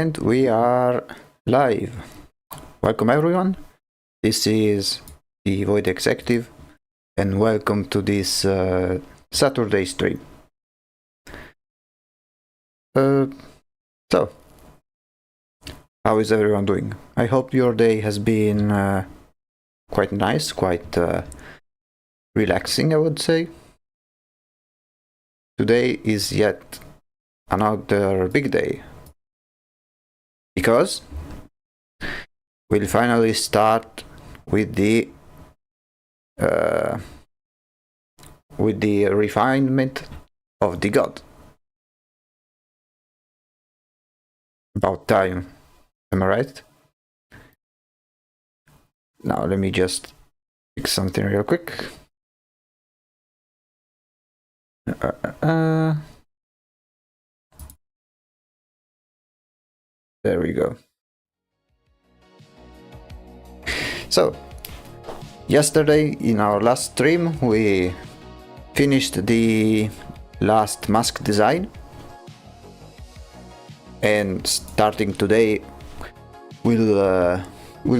And we are live. Welcome everyone. This is the Void Executive and welcome to this Saturday stream. So, how is everyone doing? I hope your day has been quite nice, quite relaxing, I would say. Today is yet another big day, because we'll finally start with the refinement of the god. About time, am I right? Now let me just fix something real quick. There we go. So, yesterday in our last stream we finished the last mask design, and starting today we'll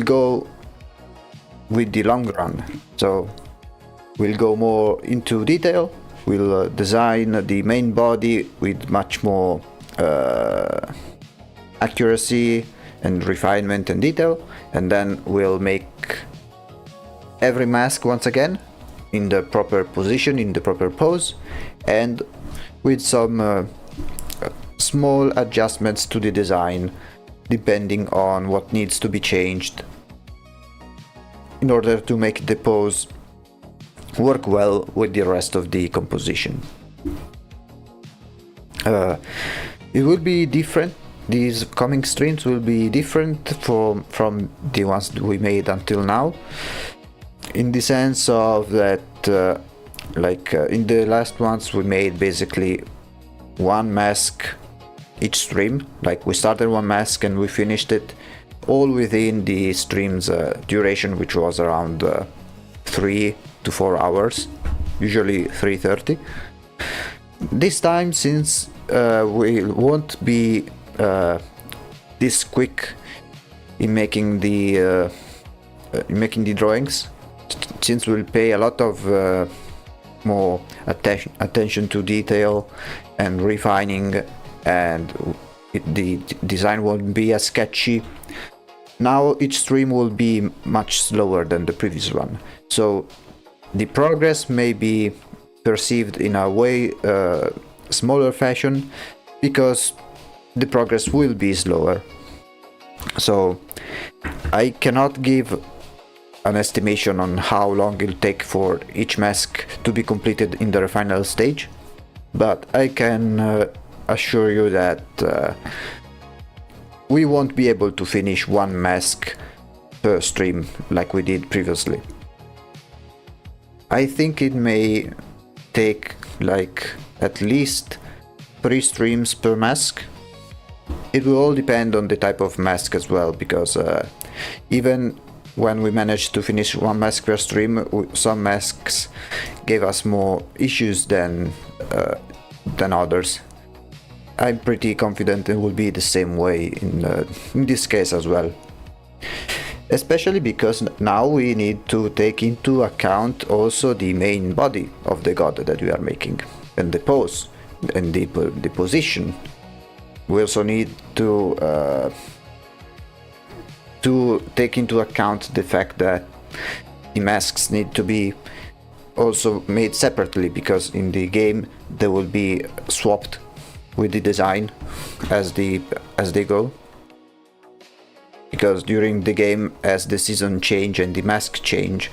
go with the long run. So we'll go more into detail. We'll design the main body with much more accuracy and refinement and detail, and then we'll make every mask once again in the proper position, in the proper pose, and with some small adjustments to the design depending on what needs to be changed in order to make the pose work well with the rest of the composition. It will be different. These coming streams will be different from the ones that we made until now, in the sense of that in the last ones we made basically one mask each stream. Like, we started one mask and we finished it all within the stream's duration, which was around 3 to 4 hours, usually 3:30. This time, since we won't be this quick in making the drawings, since we'll pay a lot of more attention to detail and refining, and the design won't be as sketchy. Now each stream will be much slower than the previous one, so the progress may be perceived in a way smaller fashion, because the progress will be slower. So I cannot give an estimation on how long it'll take for each mask to be completed in the final stage, but I can assure you that we won't be able to finish one mask per stream like we did previously. I think it may take like at least 3 streams per mask. It will all depend on the type of mask as well, because even when we managed to finish one mask per stream, some masks gave us more issues than others. I'm pretty confident it will be the same way in this case as well. Especially because now we need to take into account also the main body of the god that we are making, and the pose, and the position. We also need to take into account the fact that the masks need to be also made separately, because in the game they will be swapped with the design as they go. Because during the game, as the season change and the mask change,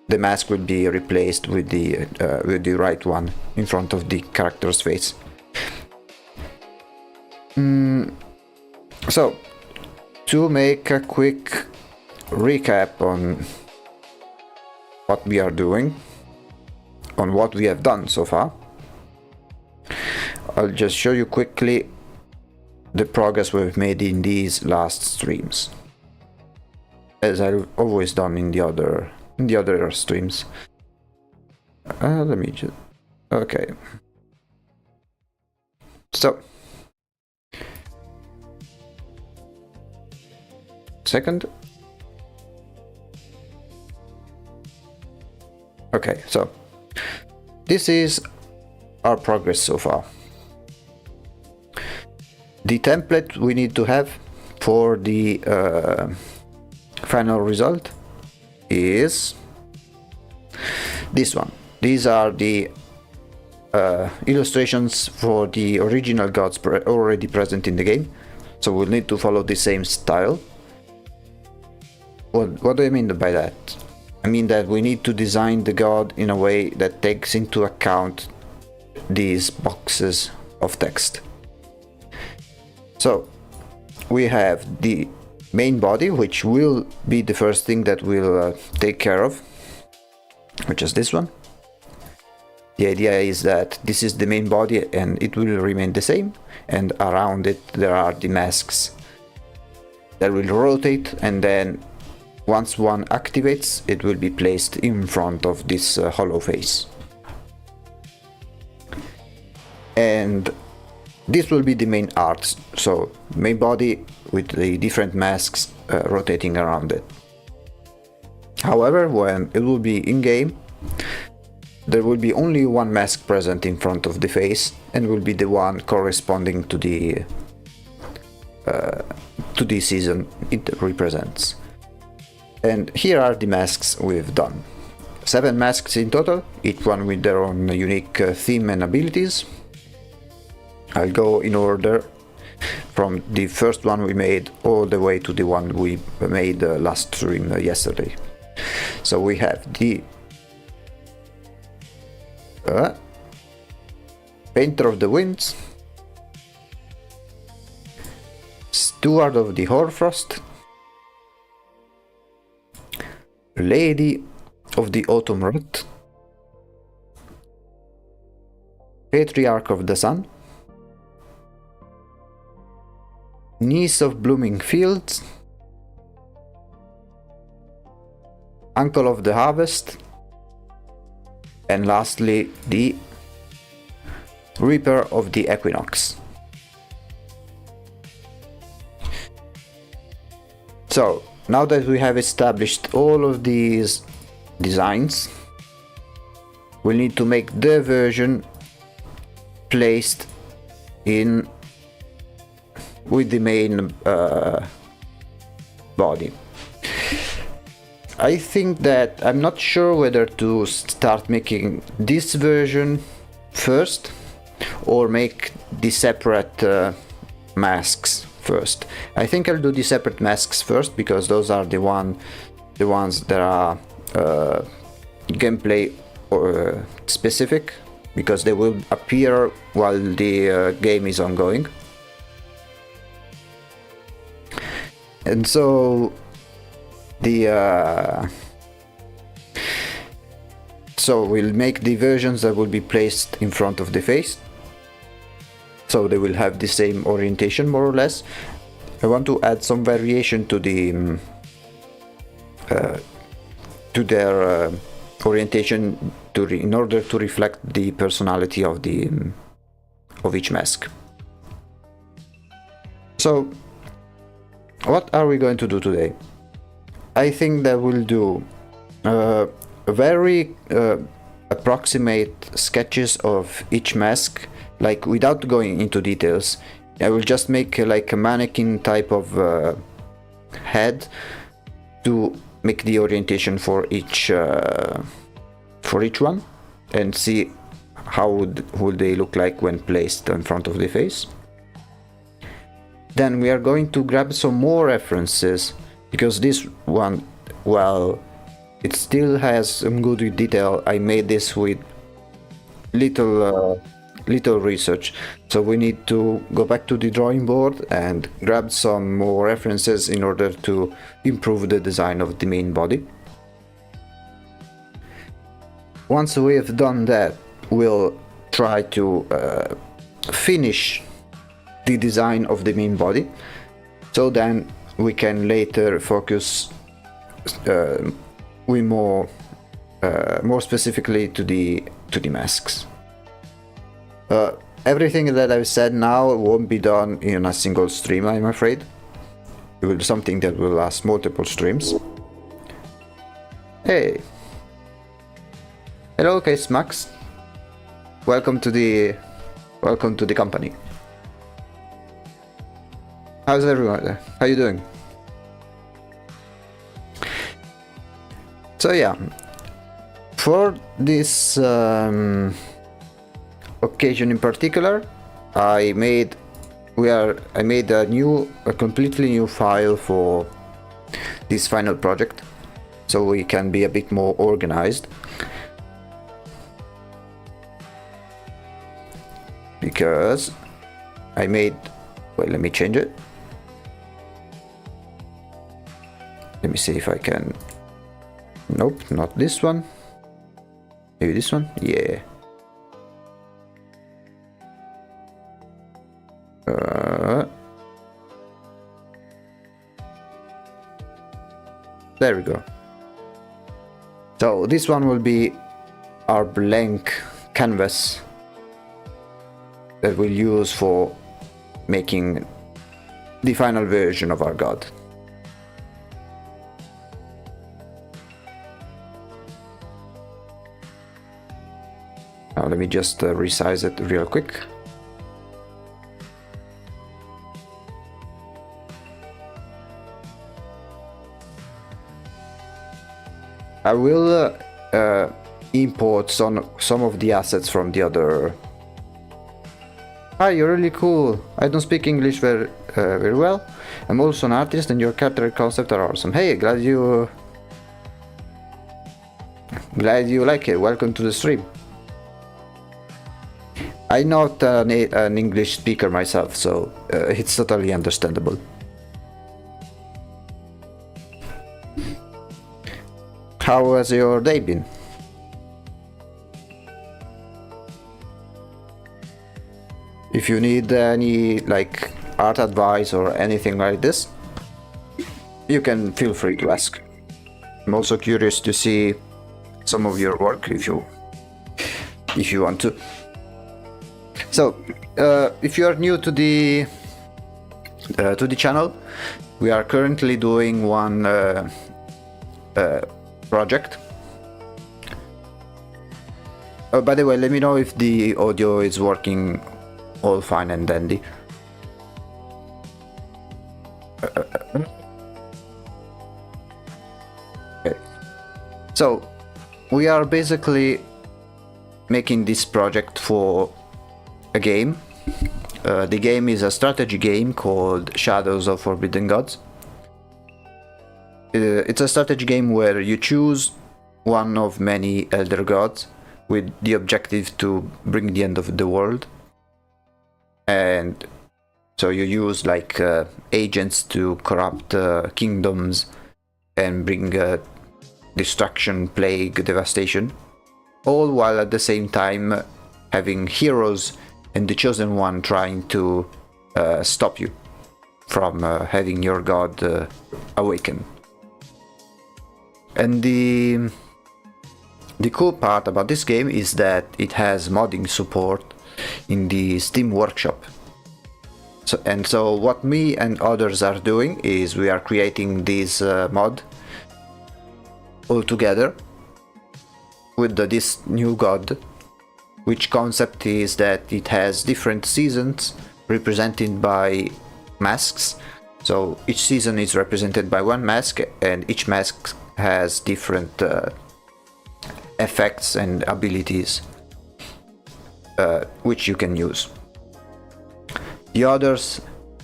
the mask will be replaced with the right one in front of the character's face. So, to make a quick recap on what we are doing, on what we have done so far, I'll just show you quickly the progress we've made in these last streams, as I've always done in the other streams. Let me just... okay. So second. Okay, so this is our progress so far. The template we need to have for the final result is this one. These are the illustrations for the original gods already present in the game, so we'll need to follow the same style. What do I mean by that? I mean that we need to design the god in a way that takes into account these boxes of text. So we have the main body, which will be the first thing that we'll take care of, which is this one. The idea is that this is the main body and it will remain the same, and around it there are the masks that will rotate, and then once one activates, it will be placed in front of this hollow face. And this will be the main art, so main body with the different masks rotating around it. However, when it will be in game, there will be only one mask present in front of the face, and will be the one corresponding to the season it represents. And here are the masks we've done. 7 masks in total, each one with their own unique theme and abilities. I'll go in order from the first one we made all the way to the one we made last stream yesterday. So we have the Painter of the Winds, Steward of the Hoarfrost, Lady of the Autumn Rot, Patriarch of the Sun, Niece of Blooming Fields, Uncle of the Harvest, and lastly the Reaper of the Equinox. So now that we have established all of these designs, we need to make the version placed in with the main body. I think that I'm not sure whether to start making this version first or make the separate masks first. I think I'll do the separate masks first, because those are the ones that are gameplay or specific, because they will appear while the game is ongoing. And so so we'll make the versions that will be placed in front of the face, so they will have the same orientation more or less. I want to add some variation to the to their orientation in order to reflect the personality of the of each mask. So what are we going to do today? I think that we'll do very approximate sketches of each mask, like without going into details. I will just make like a mannequin type of head to make the orientation for each one, and see how would they look like when placed in front of the face. Then we are going to grab some more references, because this one, well, it still has some good detail. I made this with little research, so we need to go back to the drawing board and grab some more references in order to improve the design of the main body. Once we have done that, we'll try to finish the design of the main body, so then we can later focus with more specifically to the masks. Everything that I've said now won't be done in a single stream, I'm afraid. It will be something that will last multiple streams. Hey! Hello, Case Max. Welcome to the company. How's everyone? How you doing? So yeah, for this occasion in particular, I made a completely new file for this final project, so we can be a bit more organized. Because I made, well, let me change it. Let me see if I can. Nope, not this one. Maybe this one? Yeah. There we go. So this one will be our blank canvas that we'll use for making the final version of our god. Now let me just resize it real quick. I will import some of the assets from the other. Hi, you're really cool. I don't speak English very well. I'm also an artist and your character concept are awesome. Hey, glad you like it. Welcome to the stream. I'm not an English speaker myself, so it's totally understandable. How has your day been? If you need any like art advice or anything like this, you can feel free to ask. I'm also curious to see some of your work if you want to. So, if you are new to the channel, we are currently doing one project. By the way, let me know if the audio is working all fine and dandy. Okay. So, we are basically making this project for a game. The game is a strategy game called Shadows of Forbidden Gods. It's a strategy game where you choose one of many elder gods with the objective to bring the end of the world. And so you use like agents to corrupt kingdoms and bring destruction, plague, devastation, all while at the same time having heroes and the chosen one trying to stop you from having your god awaken. And the cool part about this game is that it has modding support in the Steam Workshop. So what me and others are doing is we are creating this mod all together with this new god, which concept is that it has different seasons represented by masks. So each season is represented by one mask, and each mask has different effects and abilities which you can use. The others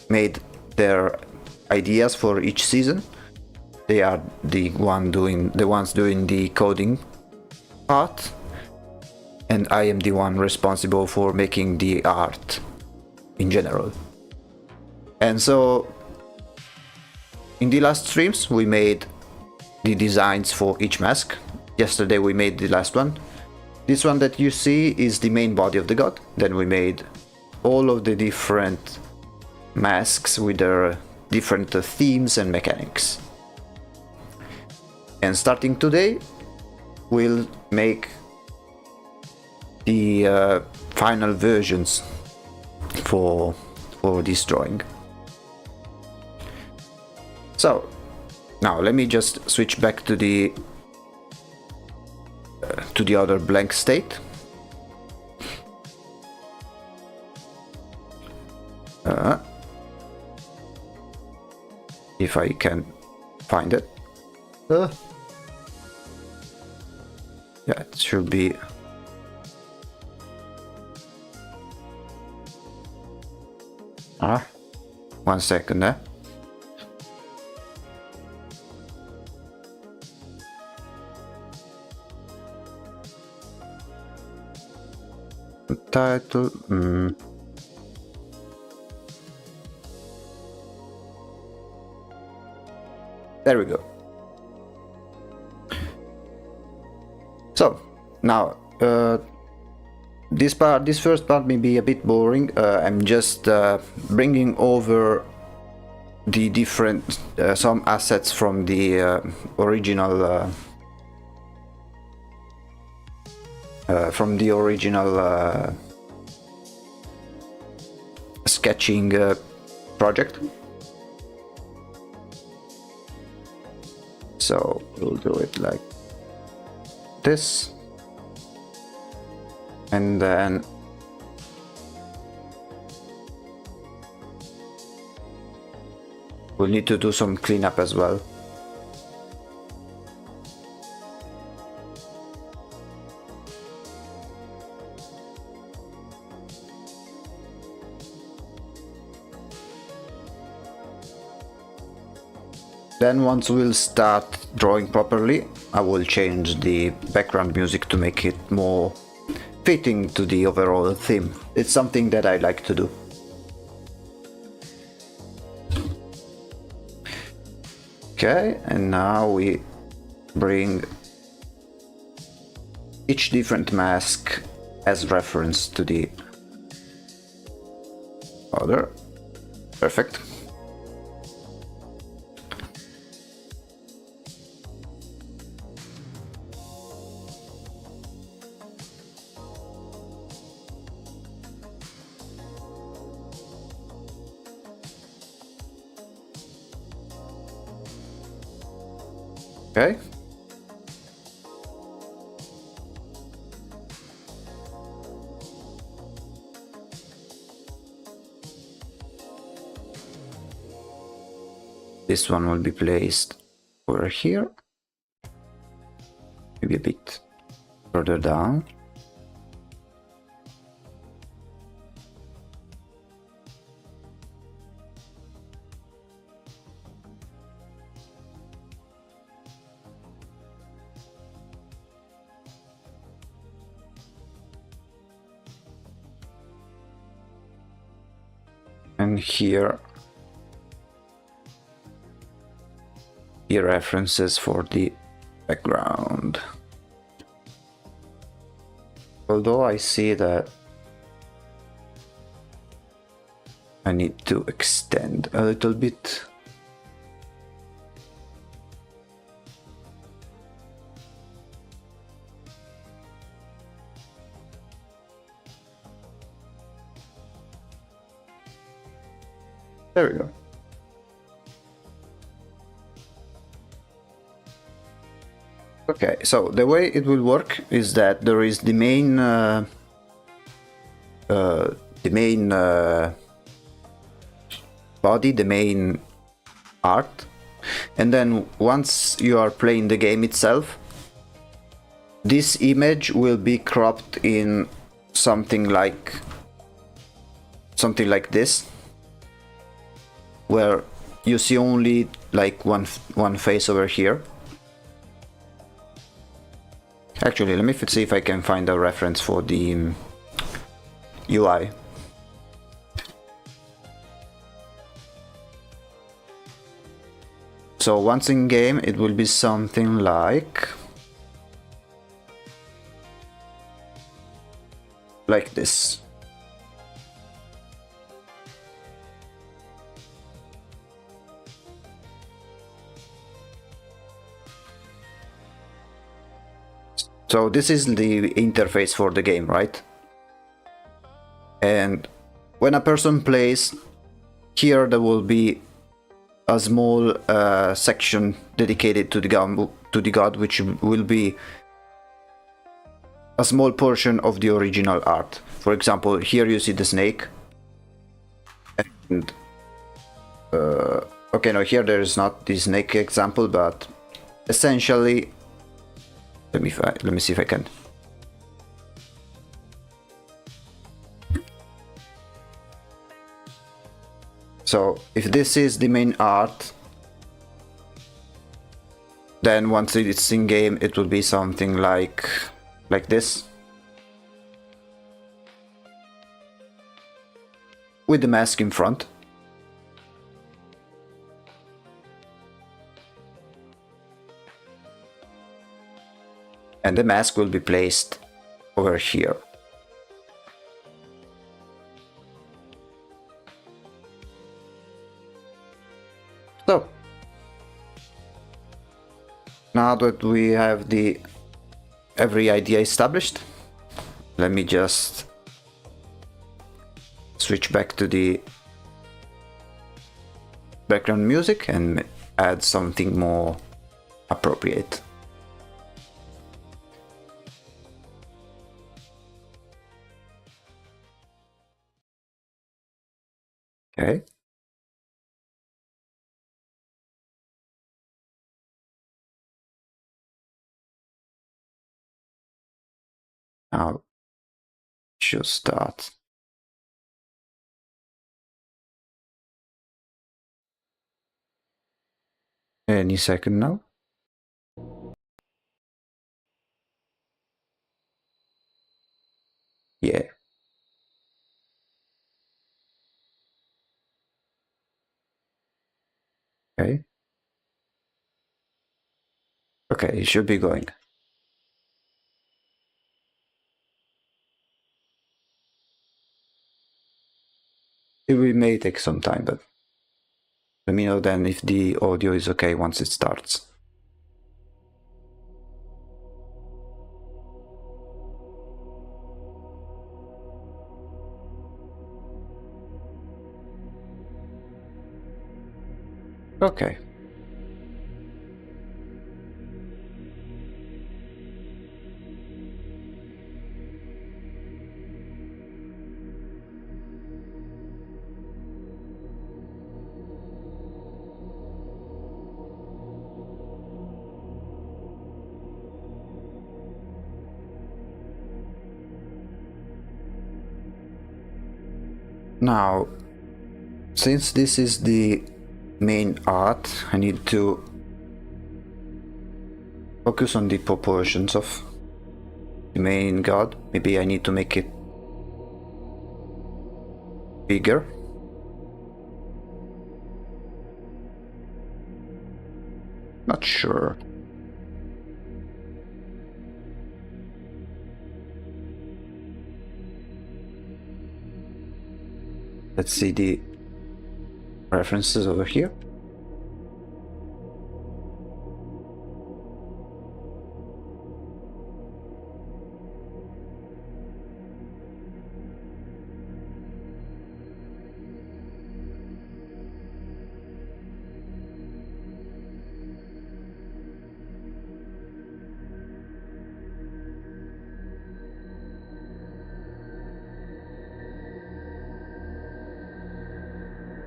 made their ideas for each season. They are the ones doing the coding part, and I am the one responsible for making the art in general. And so in the last streams we made the designs for each mask. Yesterday we made the last one. This one that you see is the main body of the god. Then we made all of the different masks with their different themes and mechanics. And starting today, we'll make the final versions for this drawing. So now let me just switch back to the other blank state. If I can find it. Yeah, it should be. One second there. Title. There we go. So now this first part may be a bit boring. I'm just bringing over the different some assets from the original sketching project. So we'll do it like this, and then we'll need to do some cleanup as well. Then once we'll start drawing properly, I will change the background music to make it more fitting to the overall theme. It's something that I like to do. Okay, and now we bring each different mask as reference to the other. Perfect. Okay. This one will be placed over here, maybe a bit further down. And here the references for the background. Although I see that I need to extend a little bit. There we go. Okay, so the way it will work is that there is the main body, the main art, and then once you are playing the game itself, this image will be cropped in something like this, where you see only like one face over here. Actually, let me see if I can find a reference for the UI. So once in game, it will be something like this. So this is the interface for the game, right? And when a person plays, here there will be a small section dedicated to the god, which will be a small portion of the original art. For example, here you see the snake, and okay, no, here there is not the snake example, but essentially, let me see if I can. So if this is the main art, then once it's in game, it will be something like this, with the mask in front. And the mask will be placed over here. So, now that we have every idea established, let me just switch back to the background music and add something more appropriate. Okay. Now it should start. Any second now. Yeah. Okay. Okay, it should be going. It may take some time, but let me know then if the audio is okay once it starts. Okay. Now, since this is the main art, I need to focus on the proportions of the main god. Maybe I need to make it bigger. Not sure. Let's see the references over here.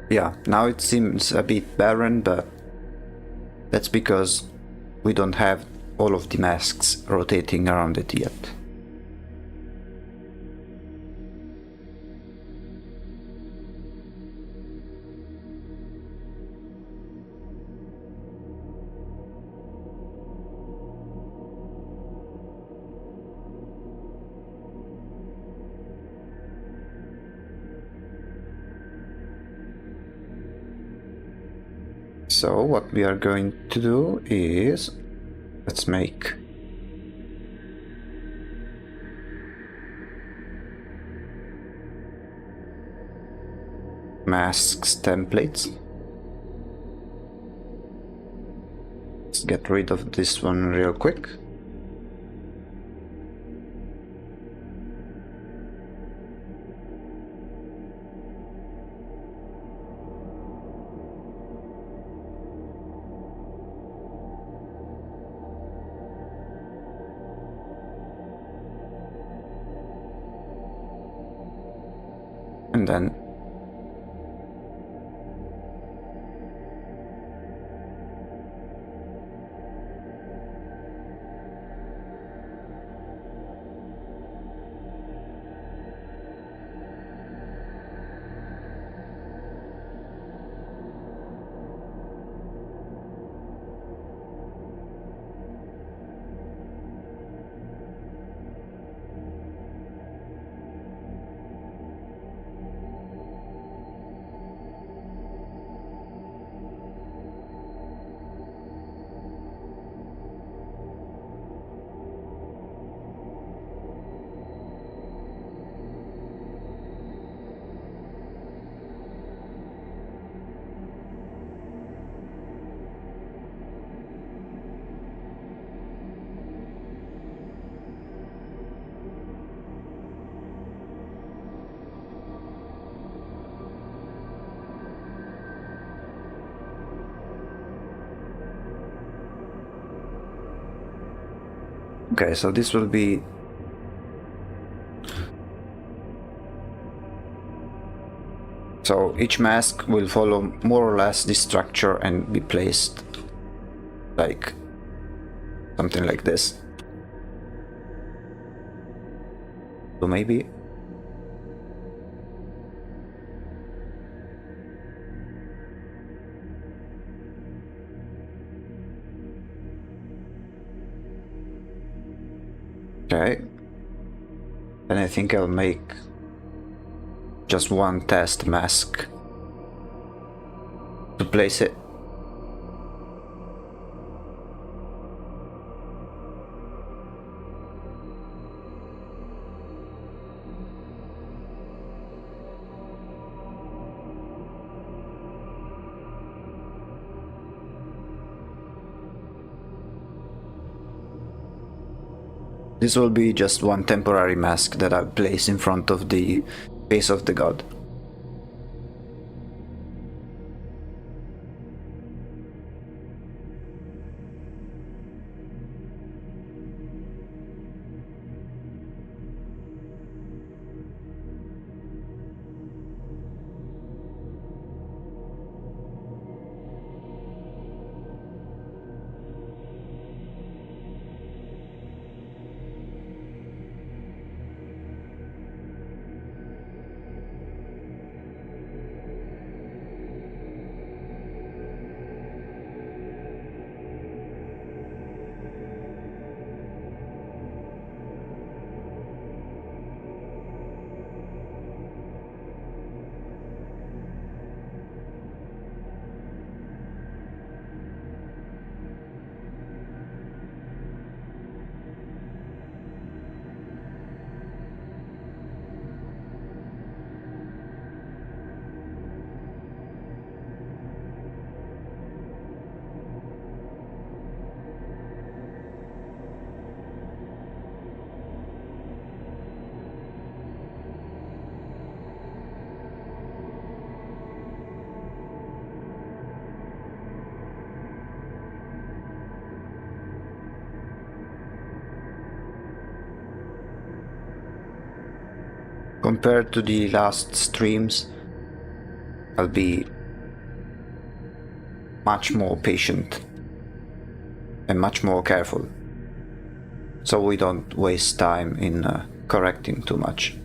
Yeah, now it seems a bit barren, but that's because we don't have all of the masks rotating around it yet. So what we are going to do is, let's make masks templates. Let's get rid of this one real quick. and then okay, so this will be so each mask will follow more or less this structure and be placed like something like this. So maybe okay, and I think I'll make just one test mask to place it. This will be just one temporary mask that I'll place in front of the face of the god. Compared to the last streams, I'll be much more patient and much more careful, so we don't waste time in correcting too much.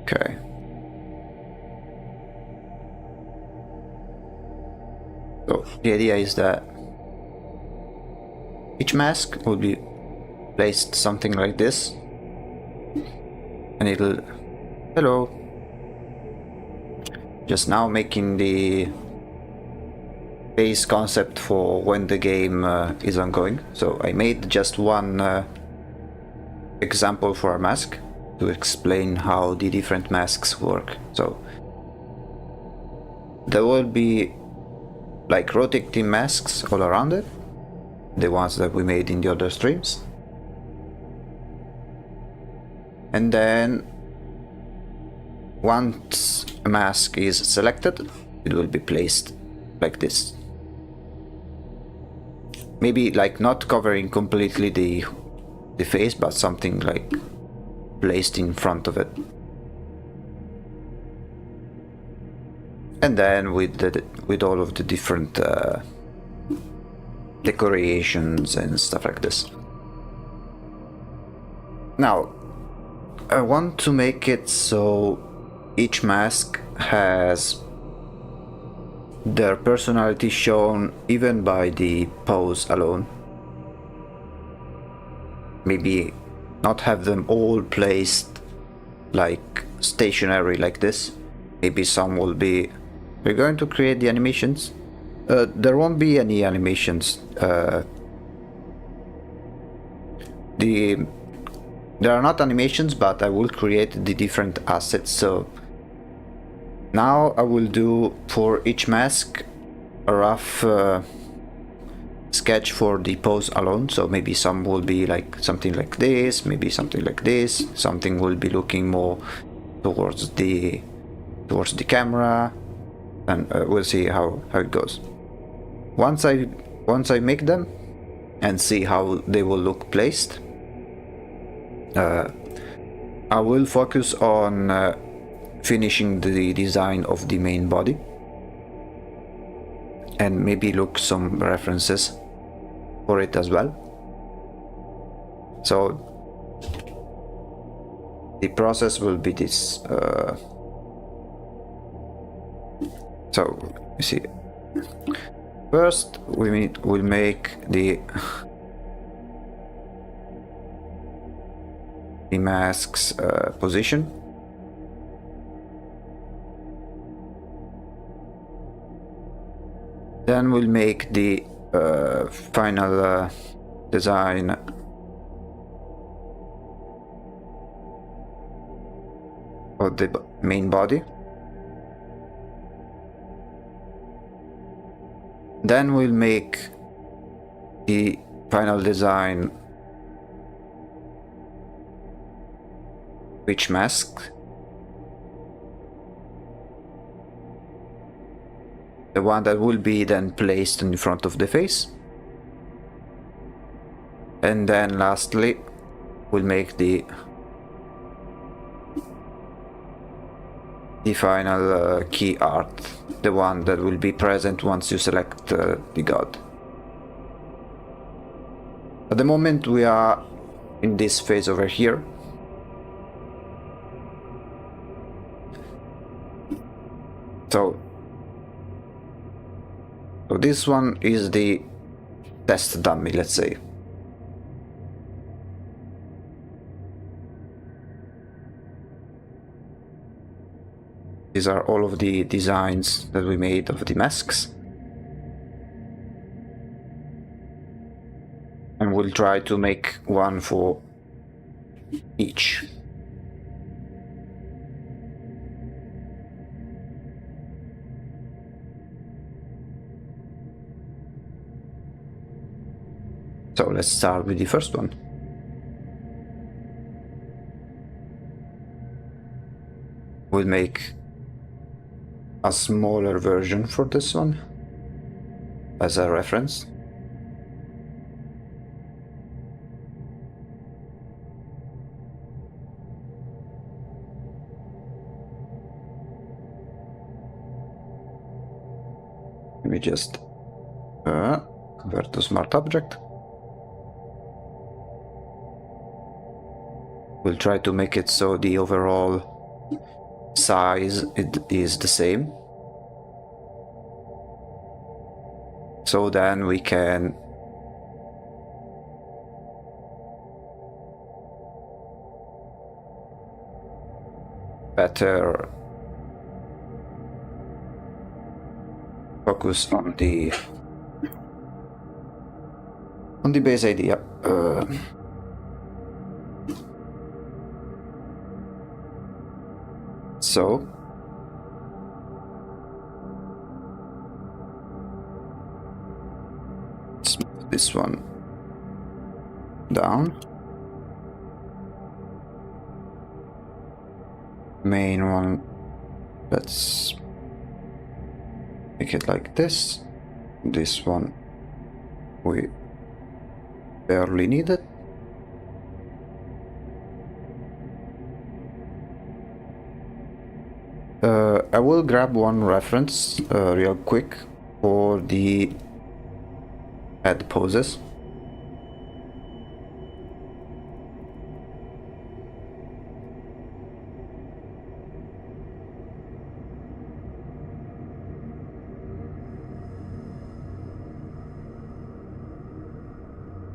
Okay. So the idea is that each mask will be placed something like this, and it'll... Hello. Just now making the base concept for when the game is ongoing. So I made just one example for a mask to explain how the different masks work. So there will be like rotating masks all around it, the ones that we made in the other streams. And then once a mask is selected, it will be placed like this. Maybe like not covering completely the face, but something like placed in front of it. And then with all of the different decorations and stuff like this. Now, I want to make it so each mask has their personality shown even by the pose alone. Maybe not have them all placed like stationary like this. Maybe some will be... We're going to create the animations. There won't be any animations. There are not animations, but I will create the different assets. So now I will do for each mask a rough sketch for the pose alone. So maybe some will be like something like this, maybe something like this, something will be looking more towards the camera, and we'll see how it goes. Once I make them and see how they will look placed, I will focus on finishing the design of the main body and maybe look some references for it as well. So the process will be this. So you see, first we'll make the mask's position. Then we'll make the final design of the main body. Then we'll make the final design which mask, the one that will be then placed in front of the face. And then lastly we'll make the final key art, the one that will be present once you select the god. At the moment we are in this phase over here. So this one is the test dummy, let's say. These are all of the designs that we made of the masks. And we'll try to make one for each. So let's start with the first one. We'll make a smaller version for this one as a reference. Let me just convert to smart object. We'll try to make it so the overall size is the same. So then we can better focus on the base idea. So let's move this one down. Main one, let's make it like this. This one we barely need it. I will grab one reference real quick for the head poses.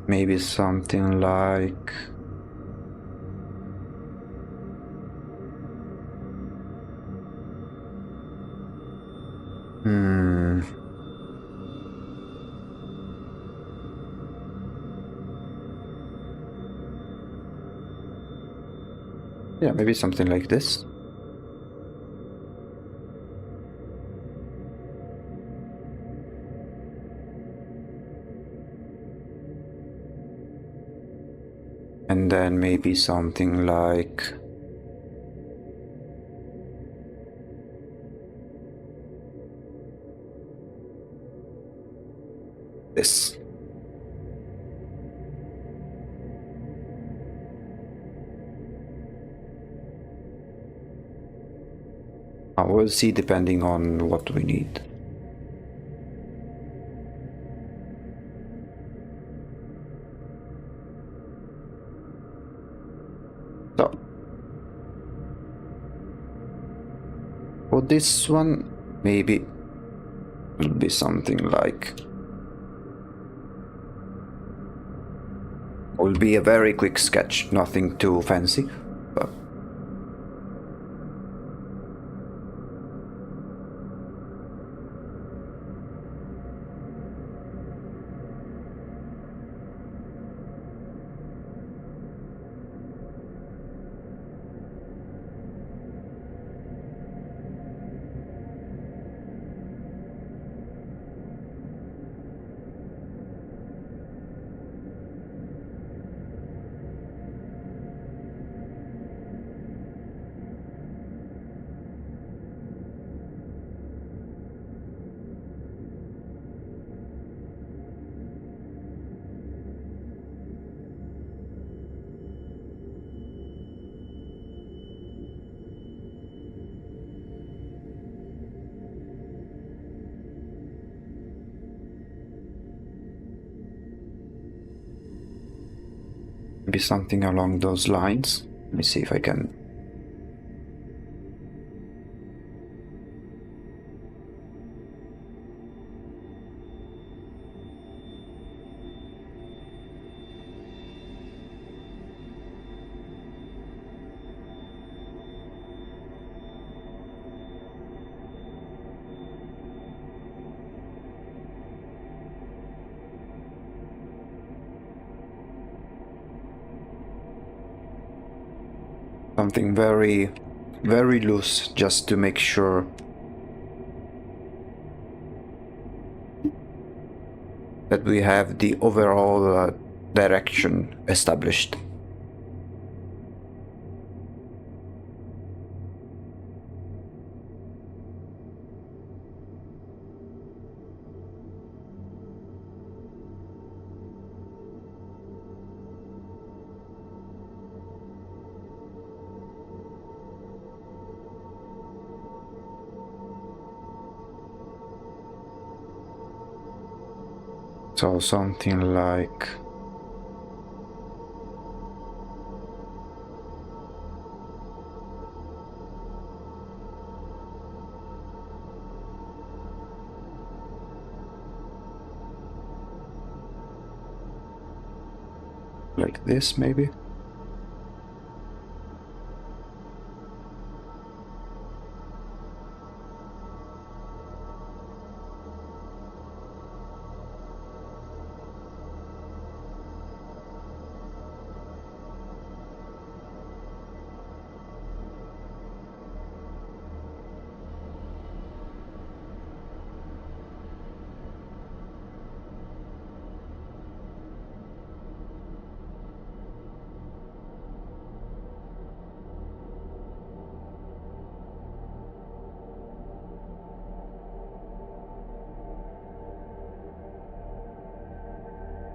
Maybe something like yeah, maybe something like this. And then maybe something like this. We'll see depending on what we need. So for this one, maybe will be something like, will be a very quick sketch, nothing too fancy, but maybe something along those lines. Let me see if I can. Something very, very loose, just to make sure that we have the overall direction established. So something like this, maybe.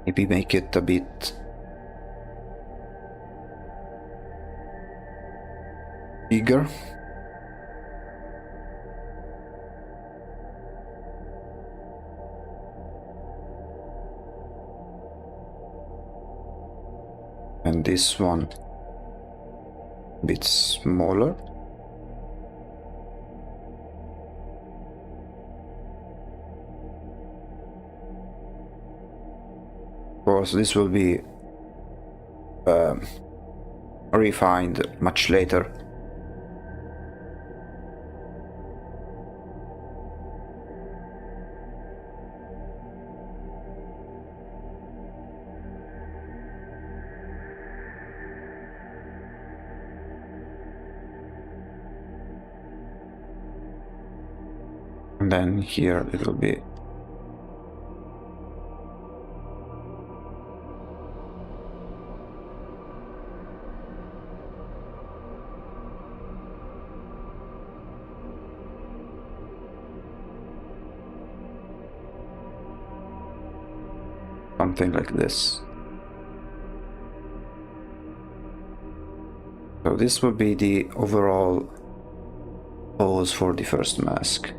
Maybe make it a bit bigger. And this one a bit smaller. Of course, this will be refined much later. And then here it will be something like this. So this will be the overall pose for the first mask.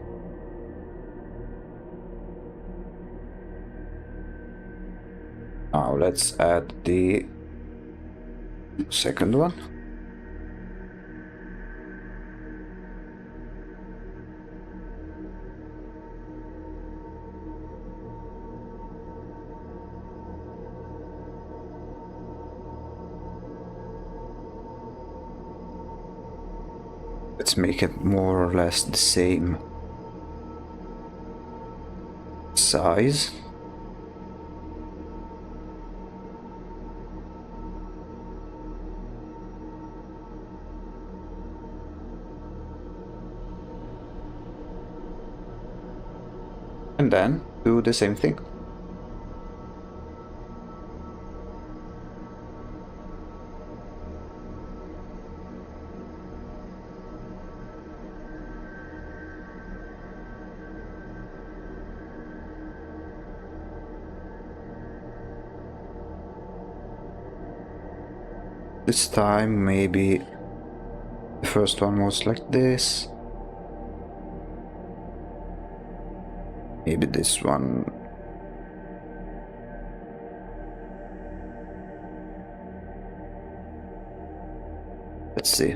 Now let's add the second one. Let's make it more or less the same size. And then do the same thing. This time maybe the first one was like this. Maybe this one. Let's see.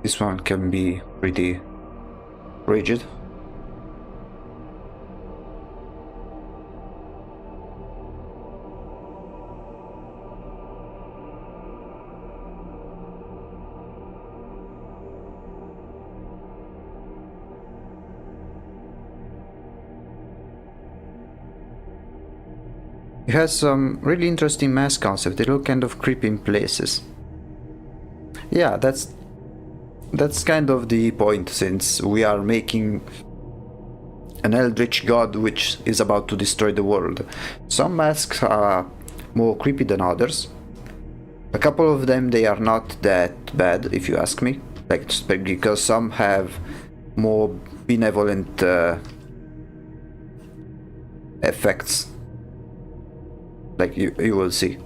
This one can be pretty rigid. It has some really interesting mask concept. They look kind of creepy in places. Yeah, that's kind of the point, since we are making an eldritch god which is about to destroy the world. Some masks are more creepy than others. A couple of them, they are not that bad, if you ask me. Like, because some have more benevolent effects. Like you will see.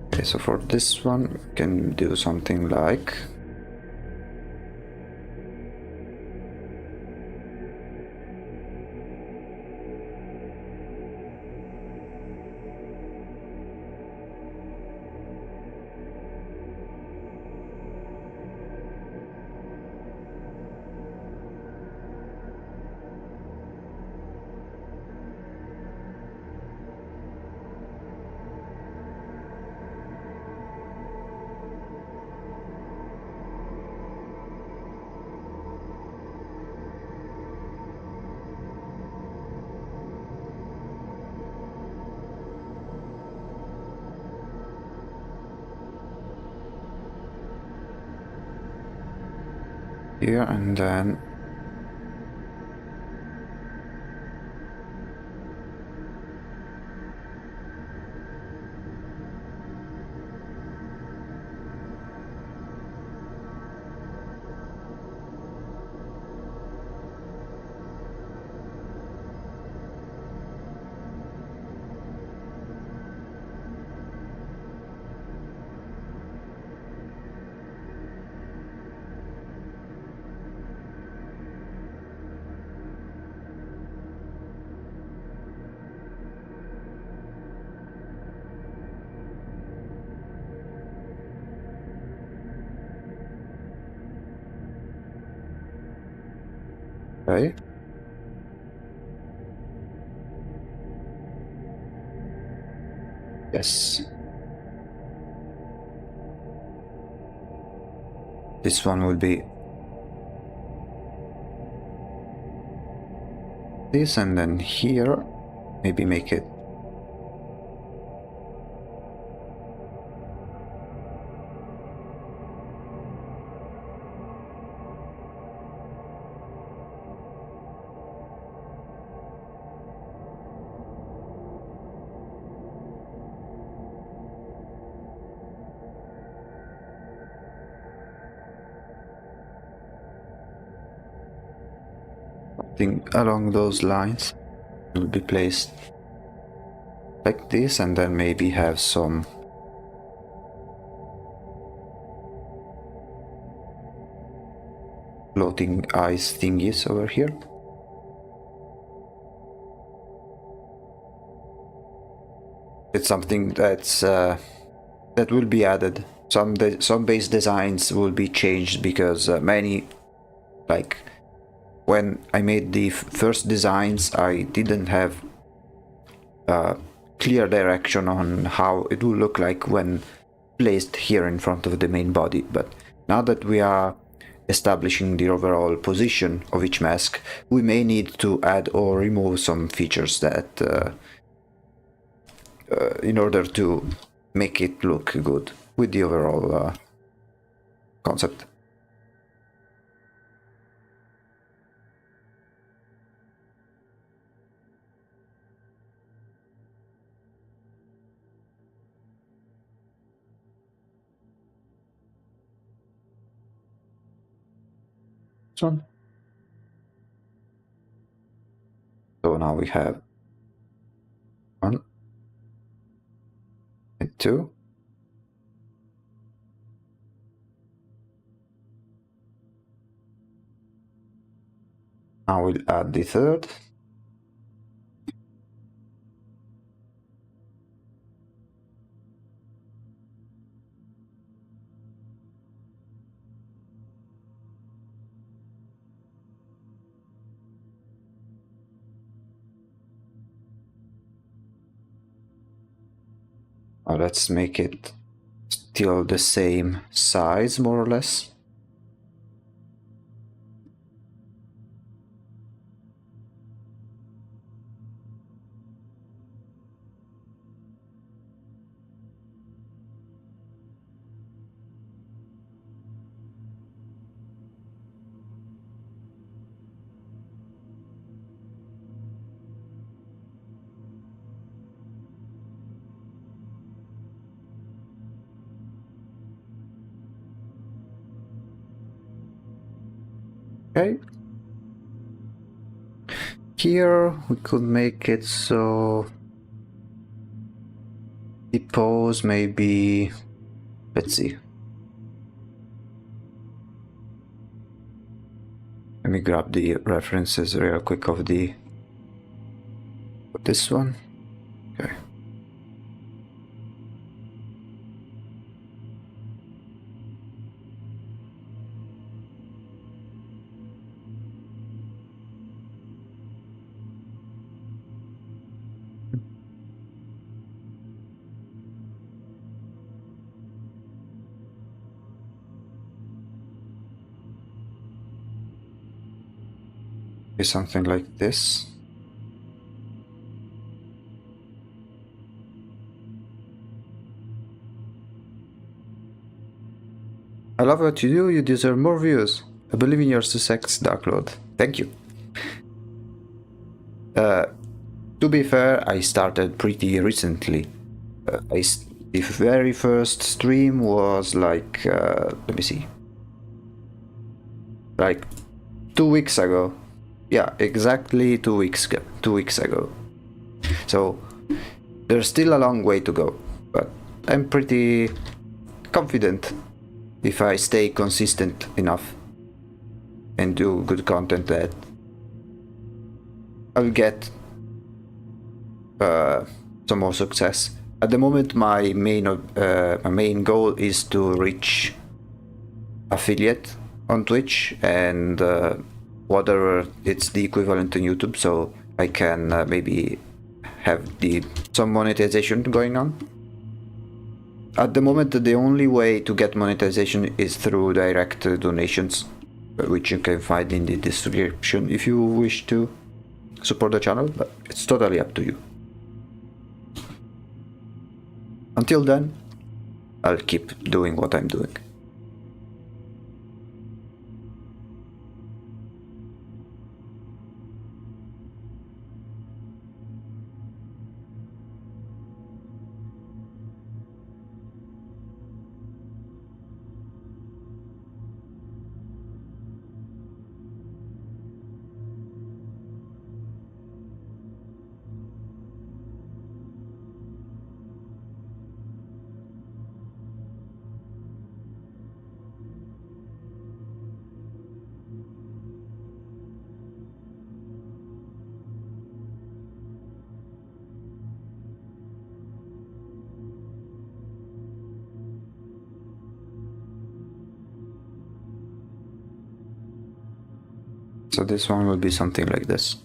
Okay, so for this one, we can do something like here, and then Okay. Yes. This one will be this, and then here, maybe make it something along those lines. Will be placed like this, and then maybe have some floating ice thingies over here. It's something that's that will be added. Some base designs will be changed because many, like when I made the first designs, I didn't have clear direction on how it will look like when placed here in front of the main body. But now that we are establishing the overall position of each mask, we may need to add or remove some features that in order to make it look good with the overall concept. So now we have 1 and 2. Now we'll add the third. Now let's make it still the same size, more or less. Okay. Here we could make it so the pose maybe, let's see. Let me grab the references real quick of this one. Okay. Something like this. I love what you do, you deserve more views. I believe in your success, Dark Lord. Thank you. To be fair, I started pretty recently. The very first stream was like, let me see, like 2 weeks ago. Yeah, exactly 2 weeks ago. 2 weeks ago. So there's still a long way to go, but I'm pretty confident if I stay consistent enough and do good content that I'll get some more success. At the moment, my main goal is to reach affiliate on Twitch and whether it's the equivalent on YouTube, so I can maybe have some monetization going on. At the moment, the only way to get monetization is through direct donations, which you can find in the description if you wish to support the channel, but it's totally up to you. Until then, I'll keep doing what I'm doing. So this one will be something like this.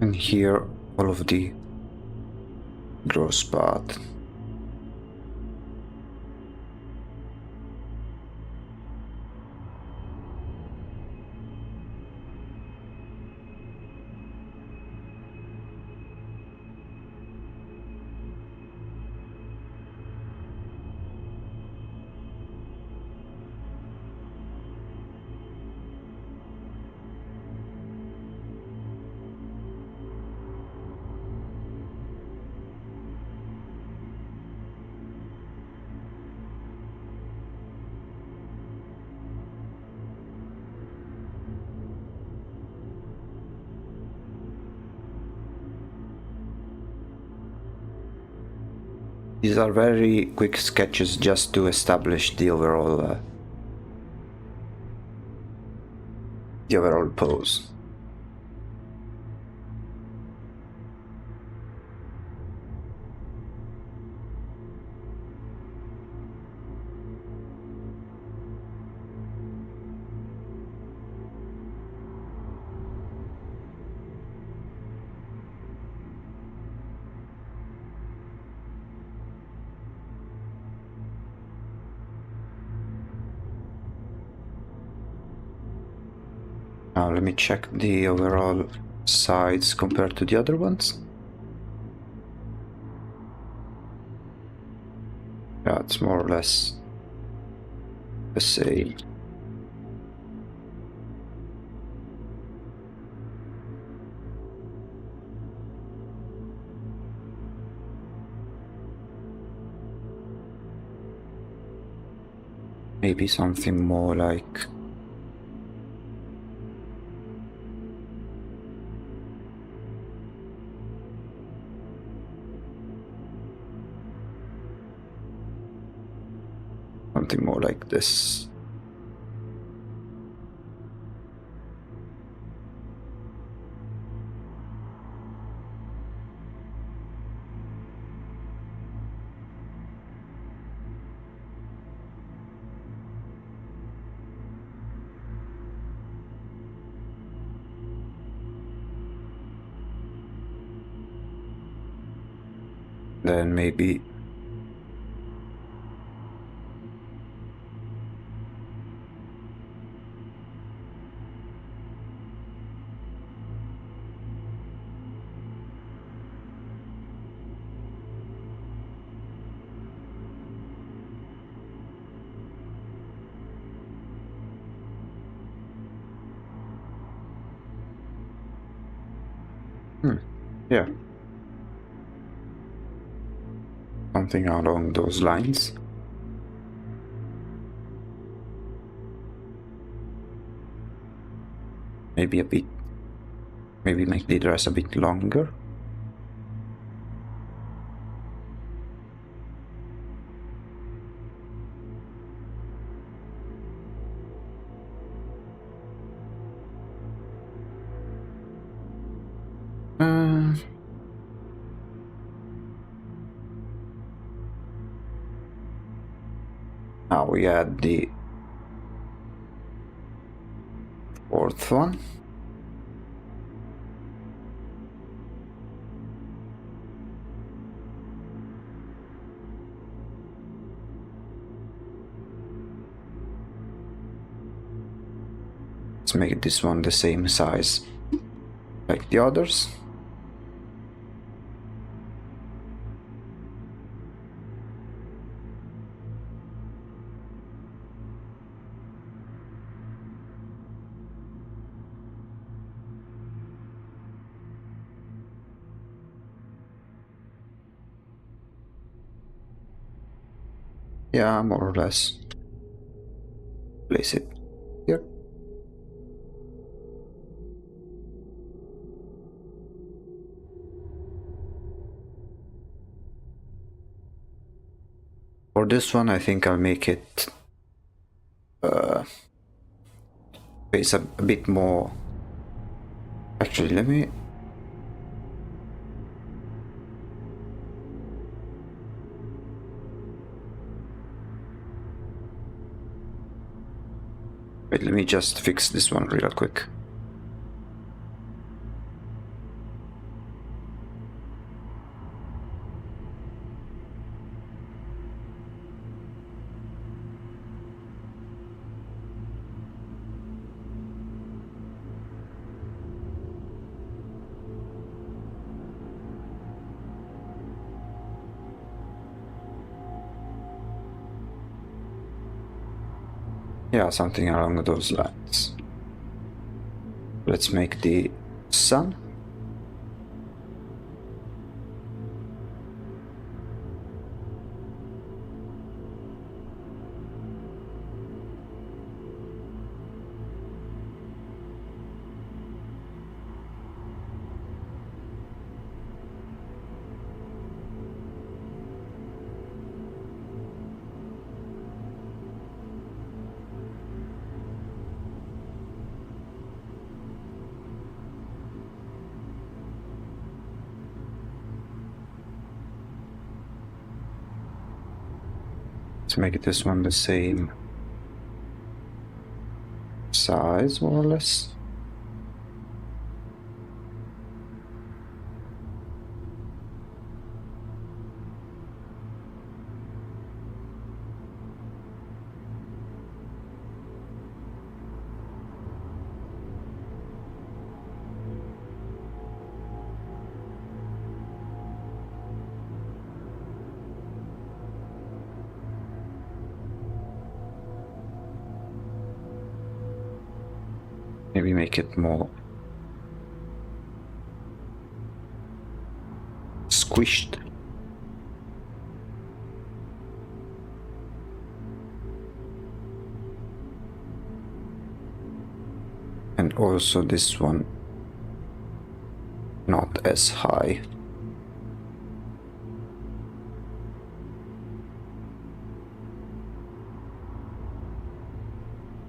And here, all of the gross path. These are very quick sketches just to establish the overall pose. Now let me check the overall sides compared to the other ones. Yeah, it's more or less the same. maybe something more like something more like this. Then maybe yeah, something along those lines. Maybe a bit, maybe make the dress a bit longer. Now we add the fourth one. Let's make this one the same size like the others. Yeah, more or less. Place it here. For this one, I think I'll make it face a bit more. Actually, let me. Wait, let me just fix this one real quick. Yeah, something along those lines. Let's make the sun. Let's make this one the same size, more or less. Maybe make it more squished. and also this one not as high.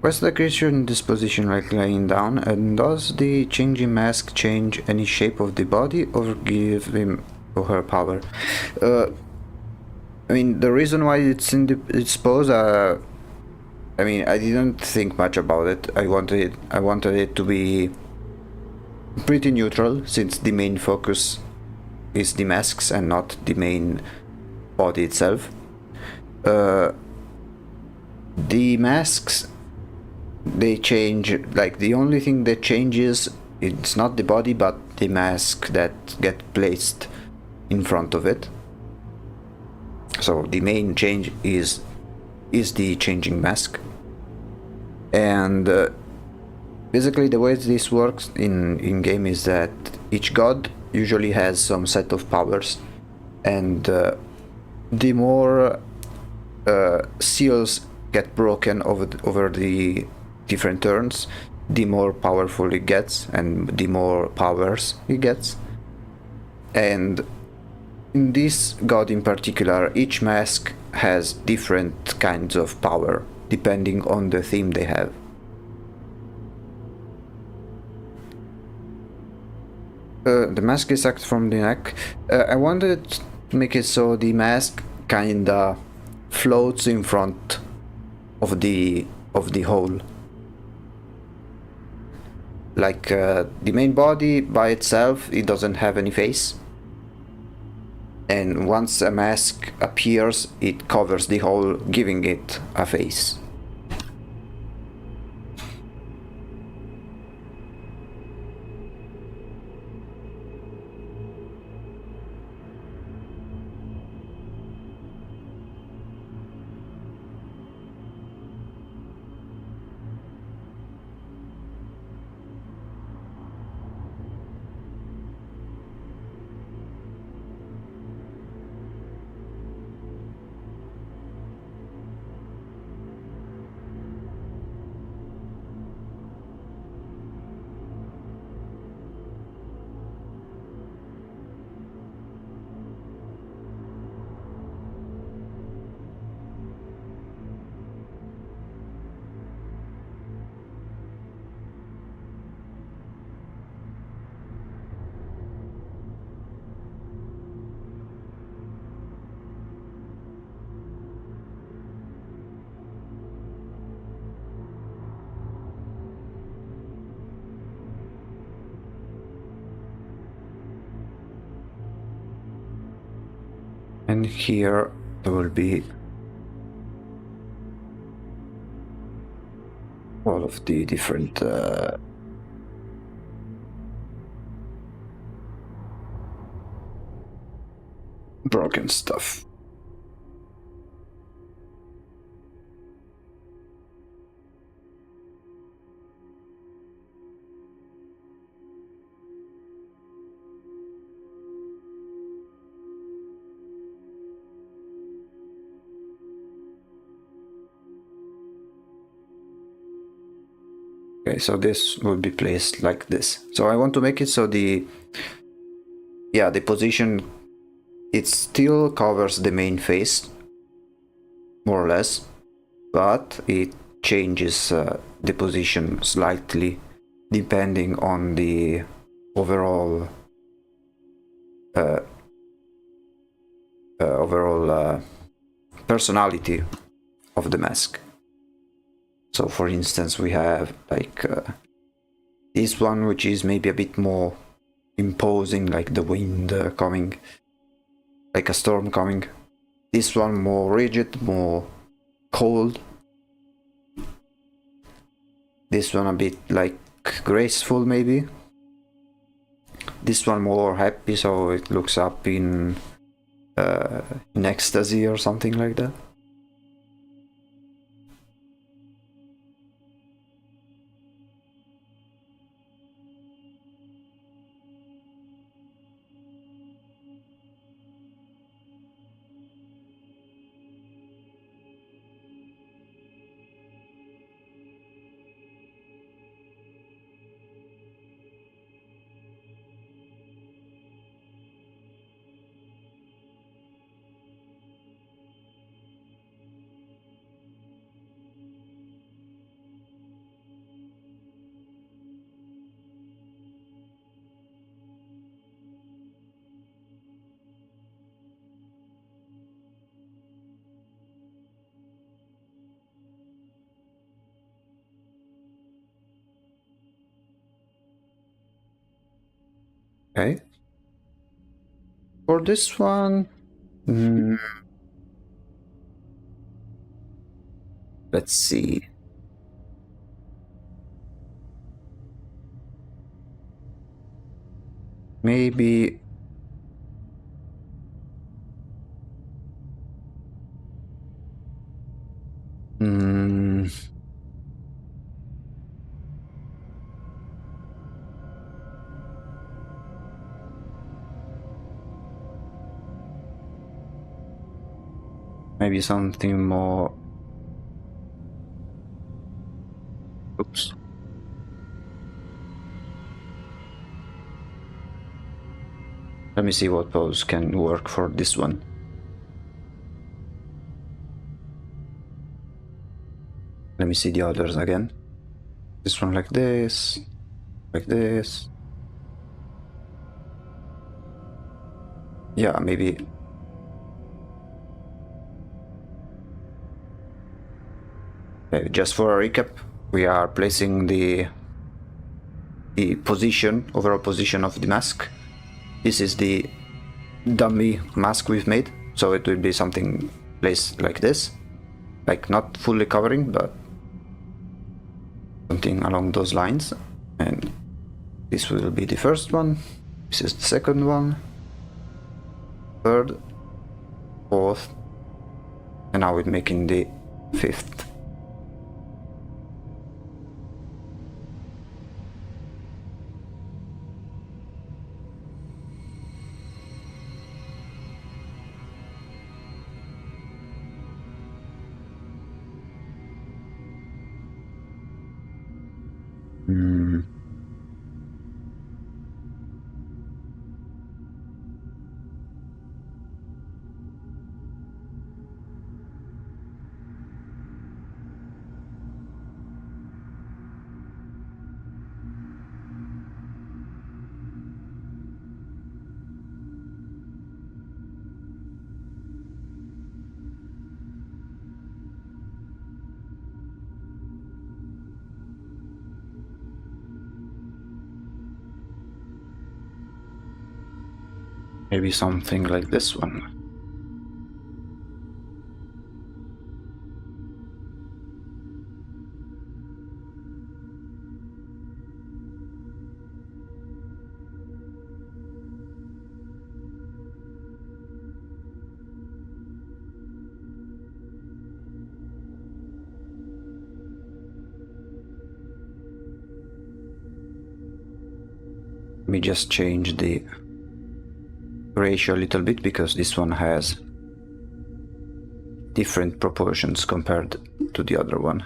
Was the creature in this position, like lying down, and does the changing mask change any shape of the body or give him or her power? I mean, the reason why it's in its pose, I mean, I didn't think much about it. I wanted it to be pretty neutral, since the main focus is the masks and not the main body itself. The masks, they change, like the only thing that changes, it's not the body but the mask that get placed in front of it. So the main change is the changing mask. And basically the way this works in game is that each god usually has some set of powers, and the more seals get broken over the different turns, the more powerful it gets and the more powers it gets. And in this god in particular, each mask has different kinds of power depending on the theme they have. The mask is sucked from the neck. I wanted to make it so the mask kinda floats in front of the hole. Like the main body by itself, it doesn't have any face. And once a mask appears, it covers the hole, giving it a face. And here there will be all of the different broken stuff. Okay, so this will be placed like this. So I want to make it so the position, it still covers the main face, more or less, but it changes the position slightly depending on the overall personality of the mask. So for instance, we have like this one, which is maybe a bit more imposing, like the wind coming, like a storm coming. This one more rigid, more cold. This one a bit like graceful maybe. This one more happy, so it looks up in ecstasy or something like that. Okay. For this one, mm, let's see. Maybe mm, maybe something more. Oops. Let me see what pose can work for this one. Let me see the others again. This one like this, like this. Yeah, maybe. Okay, just for a recap, we are placing the position, overall position of the mask. This is the dummy mask we've made, so it will be something placed like this, like not fully covering, but something along those lines. And this will be the first one, this is the second one, third, fourth, and now we're making the fifth. Mm. Maybe something like this one. Let me just change the ratio a little bit because this one has different proportions compared to the other one.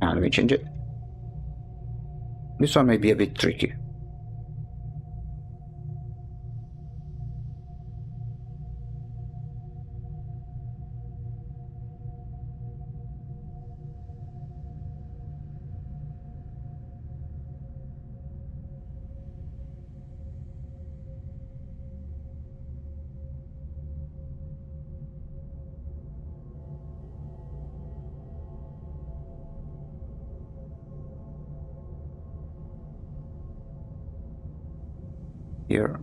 Now let me change it. This one may be a bit tricky. here.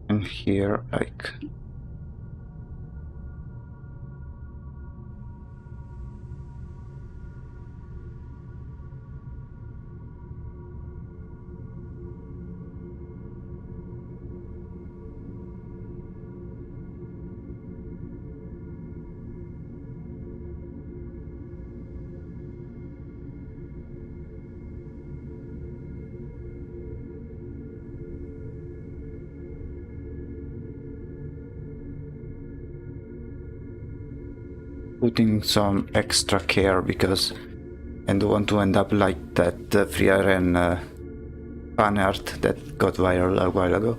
And here, like, putting some extra care because I don't want to end up like that Free Iron fan art that got viral a while ago.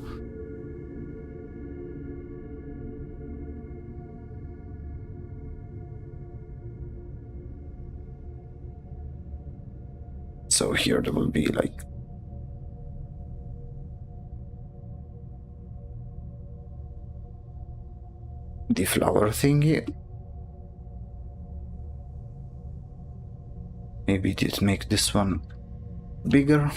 So here there will be like the flower thingy. Maybe just make this one bigger.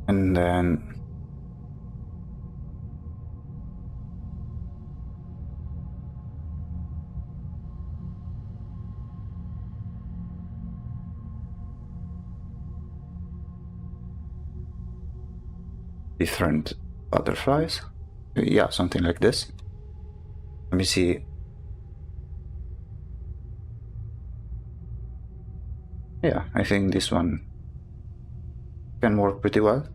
And then different butterflies. Yeah, something like this. Let me see. Yeah, I think this one can work pretty well.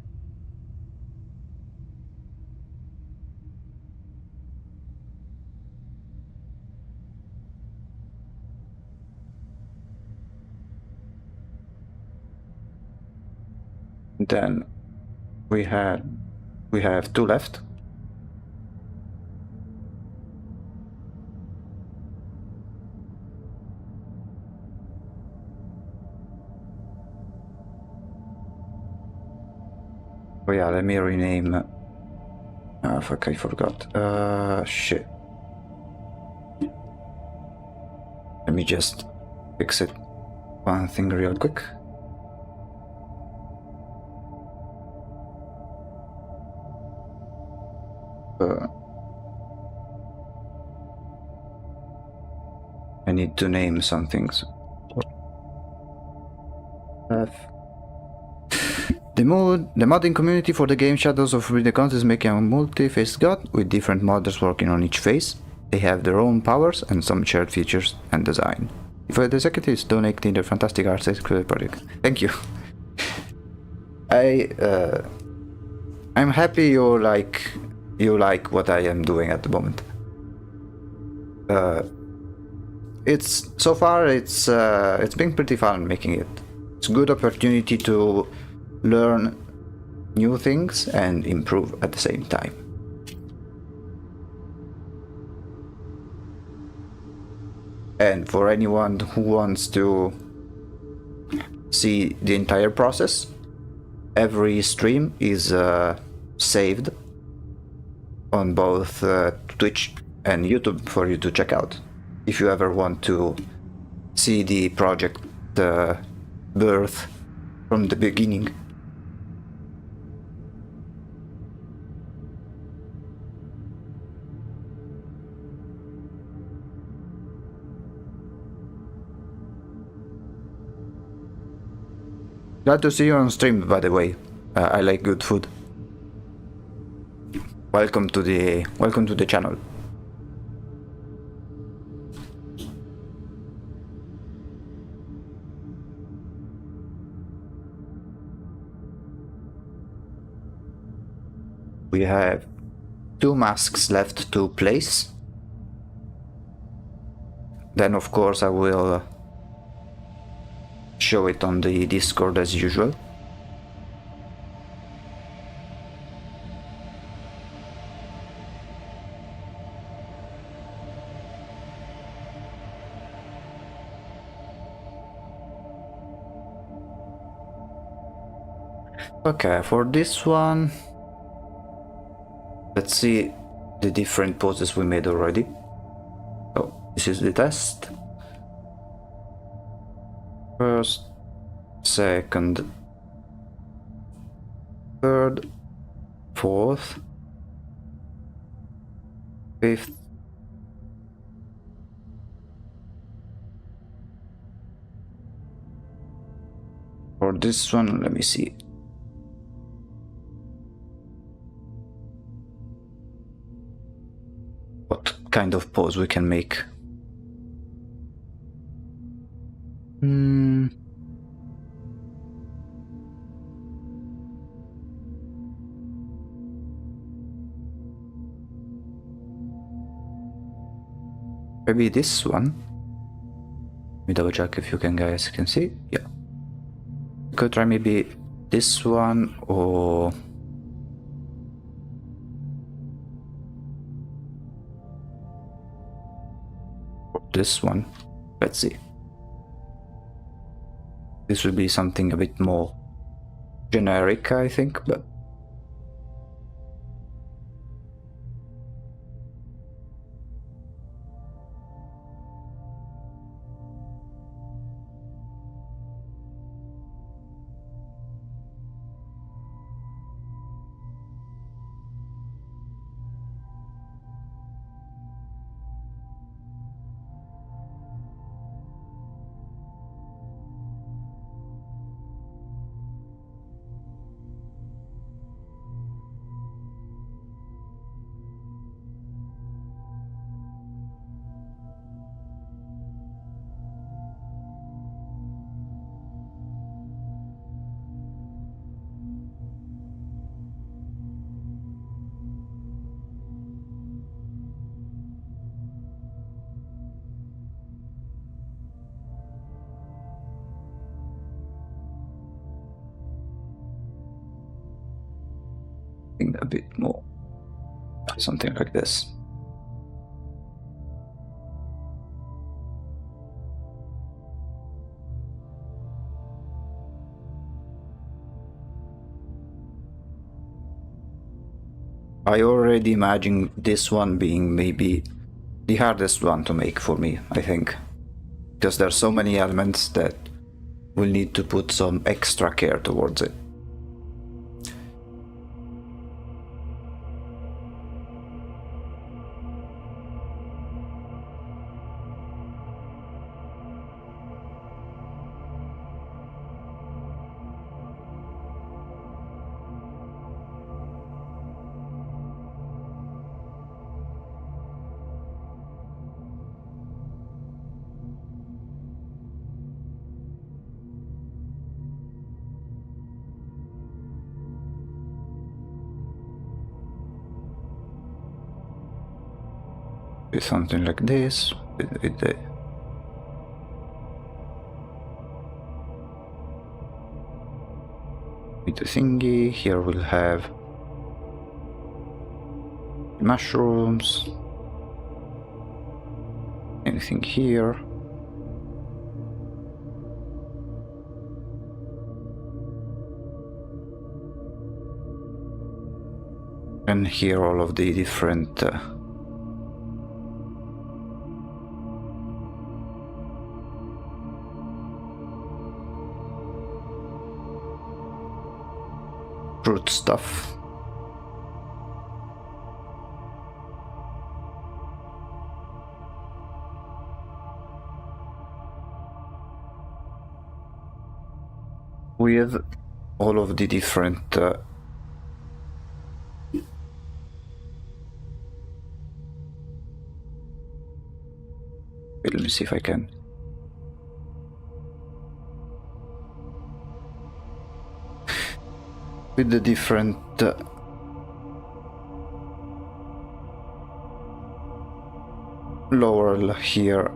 Then we have two left. Oh yeah, let me rename. Fuck, I forgot. Shit. Let me just fix it. One thing real quick. I need to name some things. The modding community for the game Shadows of Forbidden Coast is making a multi-faced god with different modders working on each face. They have their own powers and some shared features and design. If the executives donating their fantastic art project. Thank you. I'm happy you like what I am doing at the moment. It's so far it's been pretty fun making it. It's a good opportunity to learn new things and improve at the same time. And for anyone who wants to see the entire process, every stream is saved on both Twitch and YouTube for you to check out if you ever want to see the project birth from the beginning. Glad to see you on stream, by the way. I like good food. Welcome to the channel. We have 2 masks left to place. Then of course I will show it on the Discord as usual. Okay, for this one, let's see the different poses we made already. So this is the test. First, second, third, fourth, fifth, for this one, let me see. What kind of pose we can make? Maybe this one. Let me double check if you guys can see. Yeah. We could try maybe this one or this one. Let's see. This would be something a bit more generic, I think, but a bit more, something like this. I already imagine this one being maybe the hardest one to make for me, I think, because there are so many elements that we'll need to put some extra care towards it. Something like this with the thingy. Here we'll have mushrooms. Anything here? And here all of the different fruit stuff. With all of the different let me see if I can. With the different lower here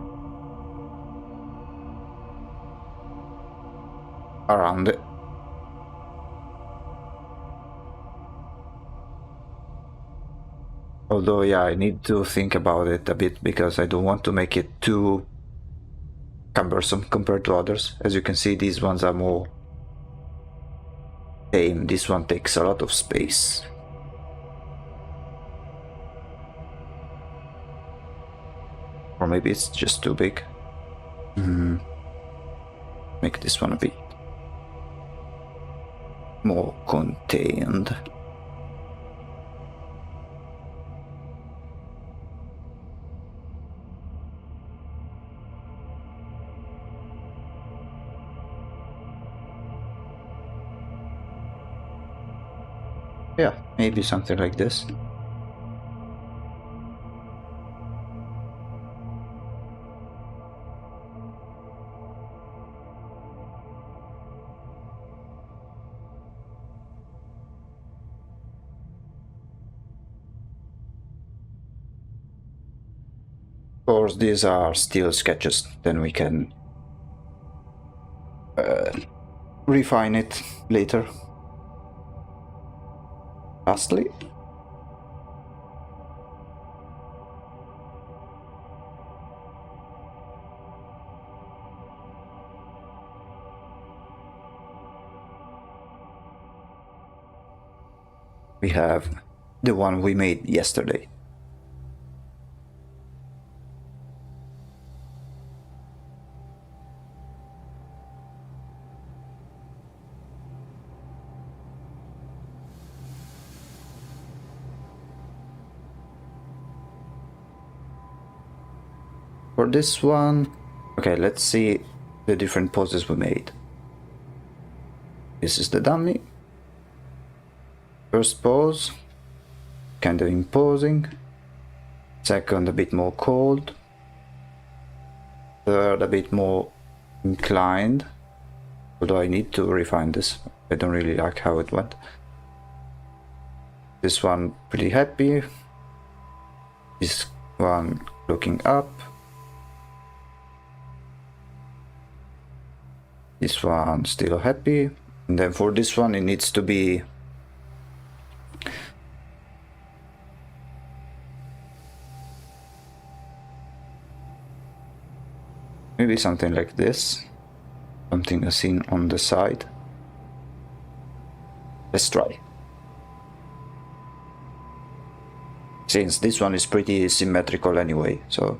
around it. Although, yeah, I need to think about it a bit because I don't want to make it too cumbersome compared to others. As you can see, these ones are more tame. This one takes a lot of space. Or maybe it's just too big. Make this one a bit more contained. Yeah, maybe something like this. Of course, these are still sketches, then we can refine it later. Lastly, we have the one we made yesterday. For this one, okay, let's see the different poses we made. This is the dummy. First pose, kind of imposing. Second, a bit more cold. Third, a bit more inclined. Although I need to refine this. I don't really like how it went. This one pretty happy. This one looking up. This one still happy. And then for this one it needs to be maybe something like this. Something seen on the side. Let's try. Since this one is pretty symmetrical anyway, so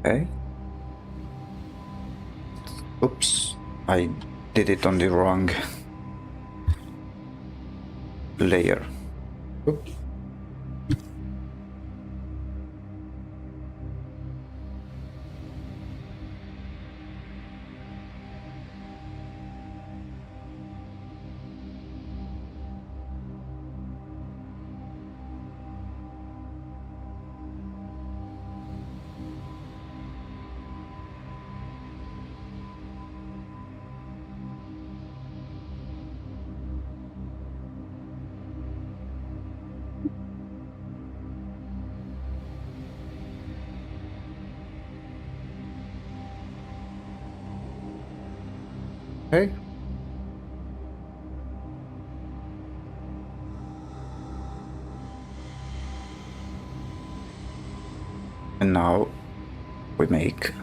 okay. Oops, I did it on the wrong layer. Oops. Okay. And now we make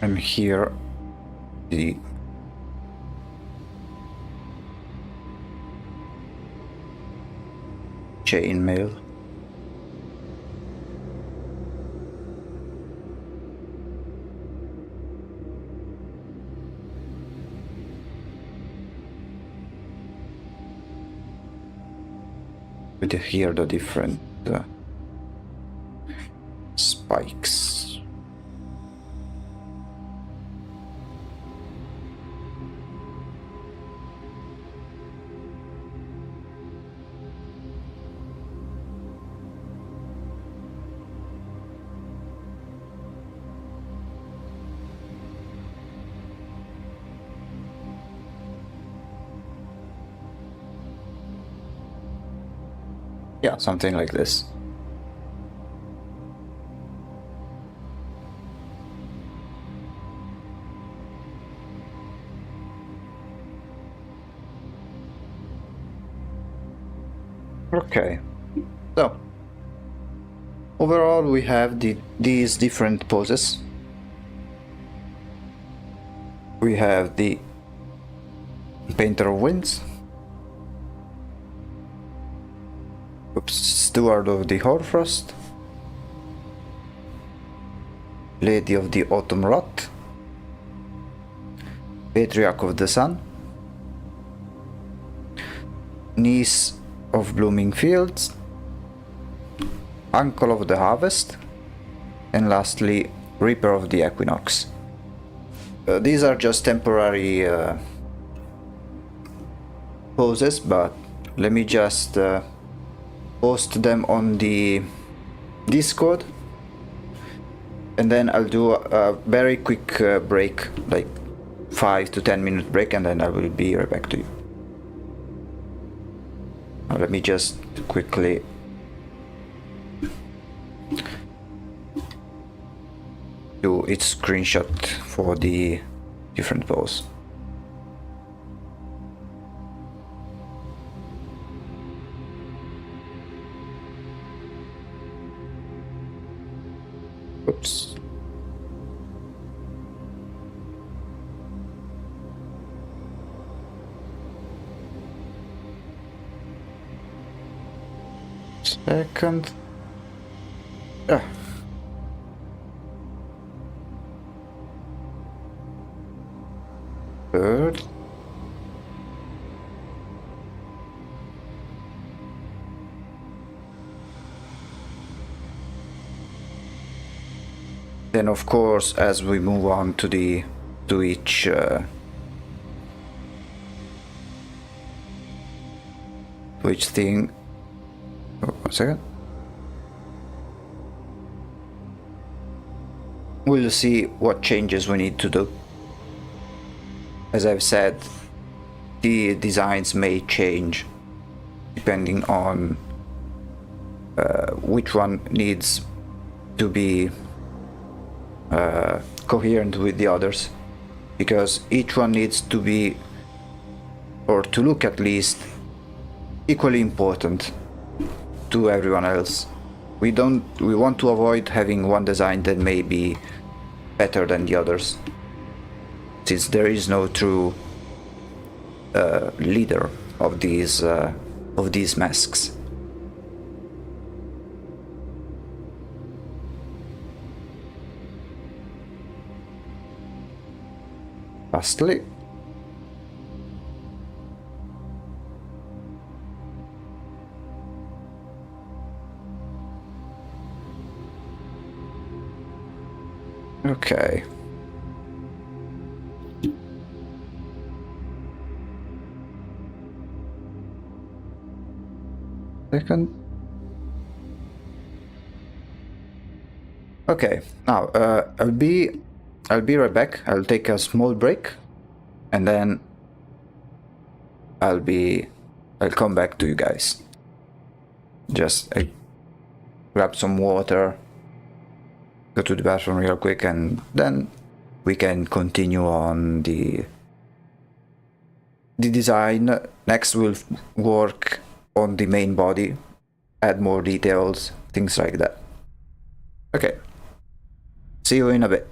And here the chainmail. With here the different spikes. Yeah, something like this. Okay, so overall we have these different poses. We have the Painter of Winds, Steward of the Hoarfrost, Lady of the Autumn Rot, Patriarch of the Sun, Niece of Blooming Fields, Uncle of the Harvest, and lastly Reaper of the Equinox. These are just temporary poses, but let me just post them on the Discord, and then I'll do a very quick break, like 5 to 10 minute break, and then I will be right back to you. Now let me just quickly do its screenshot for the different pose. Oops. Second. Third. Then of course, as we move on to each thing. Oh, 1 second. We'll see what changes we need to do. As I've said, the designs may change depending on which one needs to be coherent with the others, because each one needs to be, or to look at least, equally important to everyone else. We want to avoid having one design that may be better than the others, since there is no true leader of these masks. Lastly, okay. Second. Okay, now I'll be right back. I'll take a small break, and then I'll come back to you guys. Just grab some water, go to the bathroom real quick, and then we can continue on the design. Next we'll work on the main body, add more details, things like that. Okay, see you in a bit.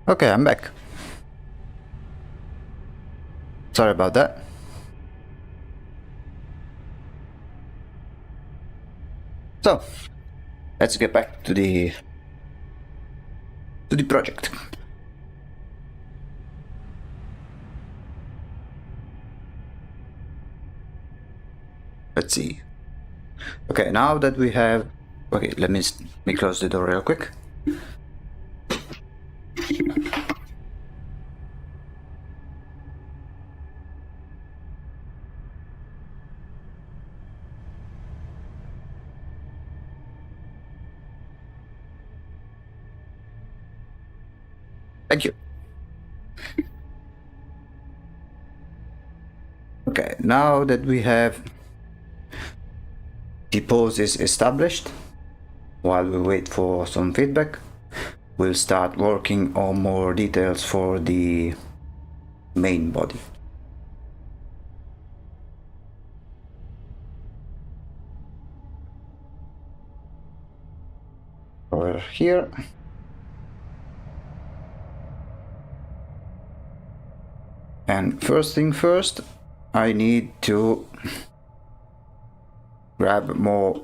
Okay, I'm back. Sorry about that. So, let's get back to the project. Let's see. Okay, now that we have... Okay, let me close the door real quick. Thank you. Okay, now that we have the poses established, while we wait for some feedback, we'll start working on more details for the main body. Over here. And first thing first, I need to grab more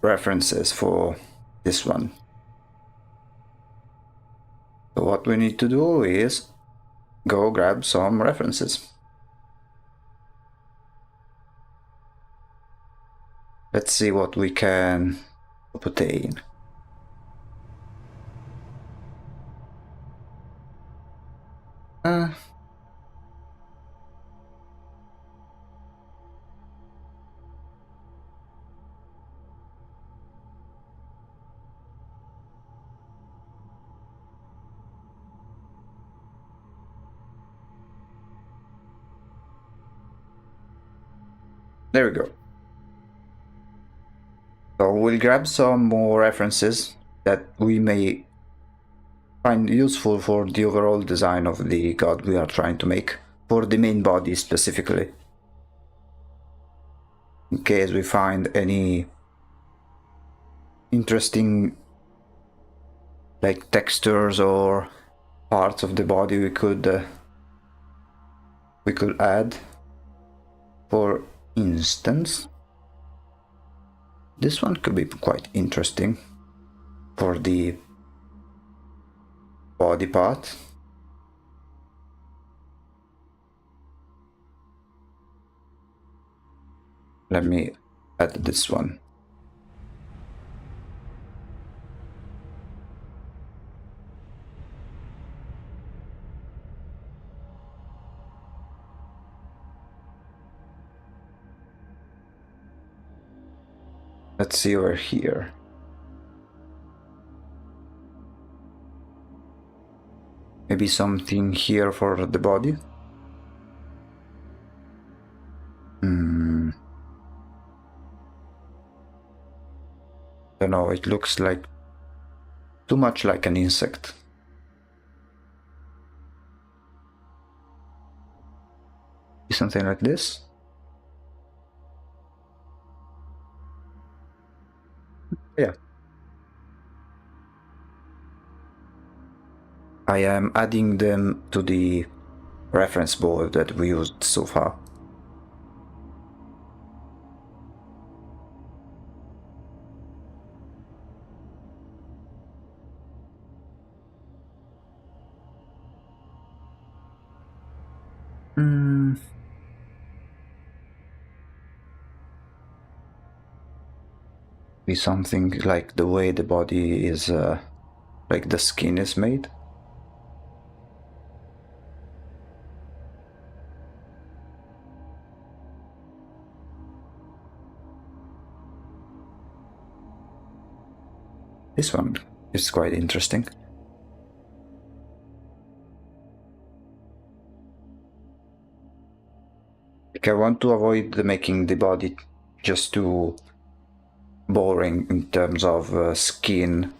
references for this one. So what we need to do is go grab some references. Let's see what we can obtain. There we go. So we'll grab some more references that we may find useful for the overall design of the god we are trying to make, for the main body specifically. In case we find any interesting like textures or parts of the body we could add. For instance, this one could be quite interesting for the body part. Let me add this one. Let's see over here. Maybe something here for the body. Don't know, it looks like too much like an insect. Something like this. Yeah. I am adding them to the reference board that we used so far. Be something like the way the body is, like the skin is made. This one is quite interesting. Like I want to avoid making the body just too boring in terms of skin.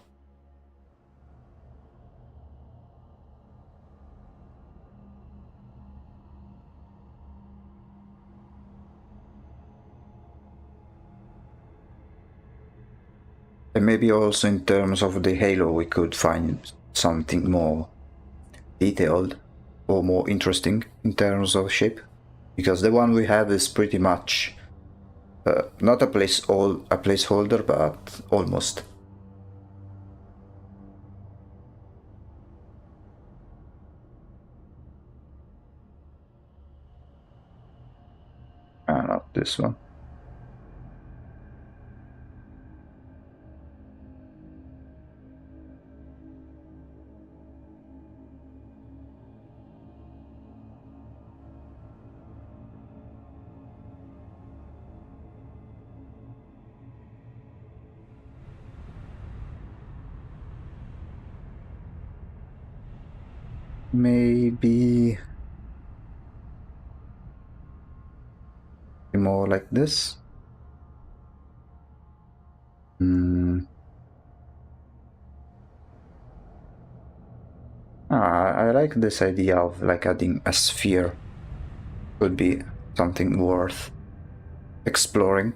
And maybe also in terms of the halo we could find something more detailed or more interesting in terms of shape, because the one we have is pretty much not a placeholder, but almost. Not this one. Maybe more like this. I like this idea of like adding a sphere. Could be something worth exploring.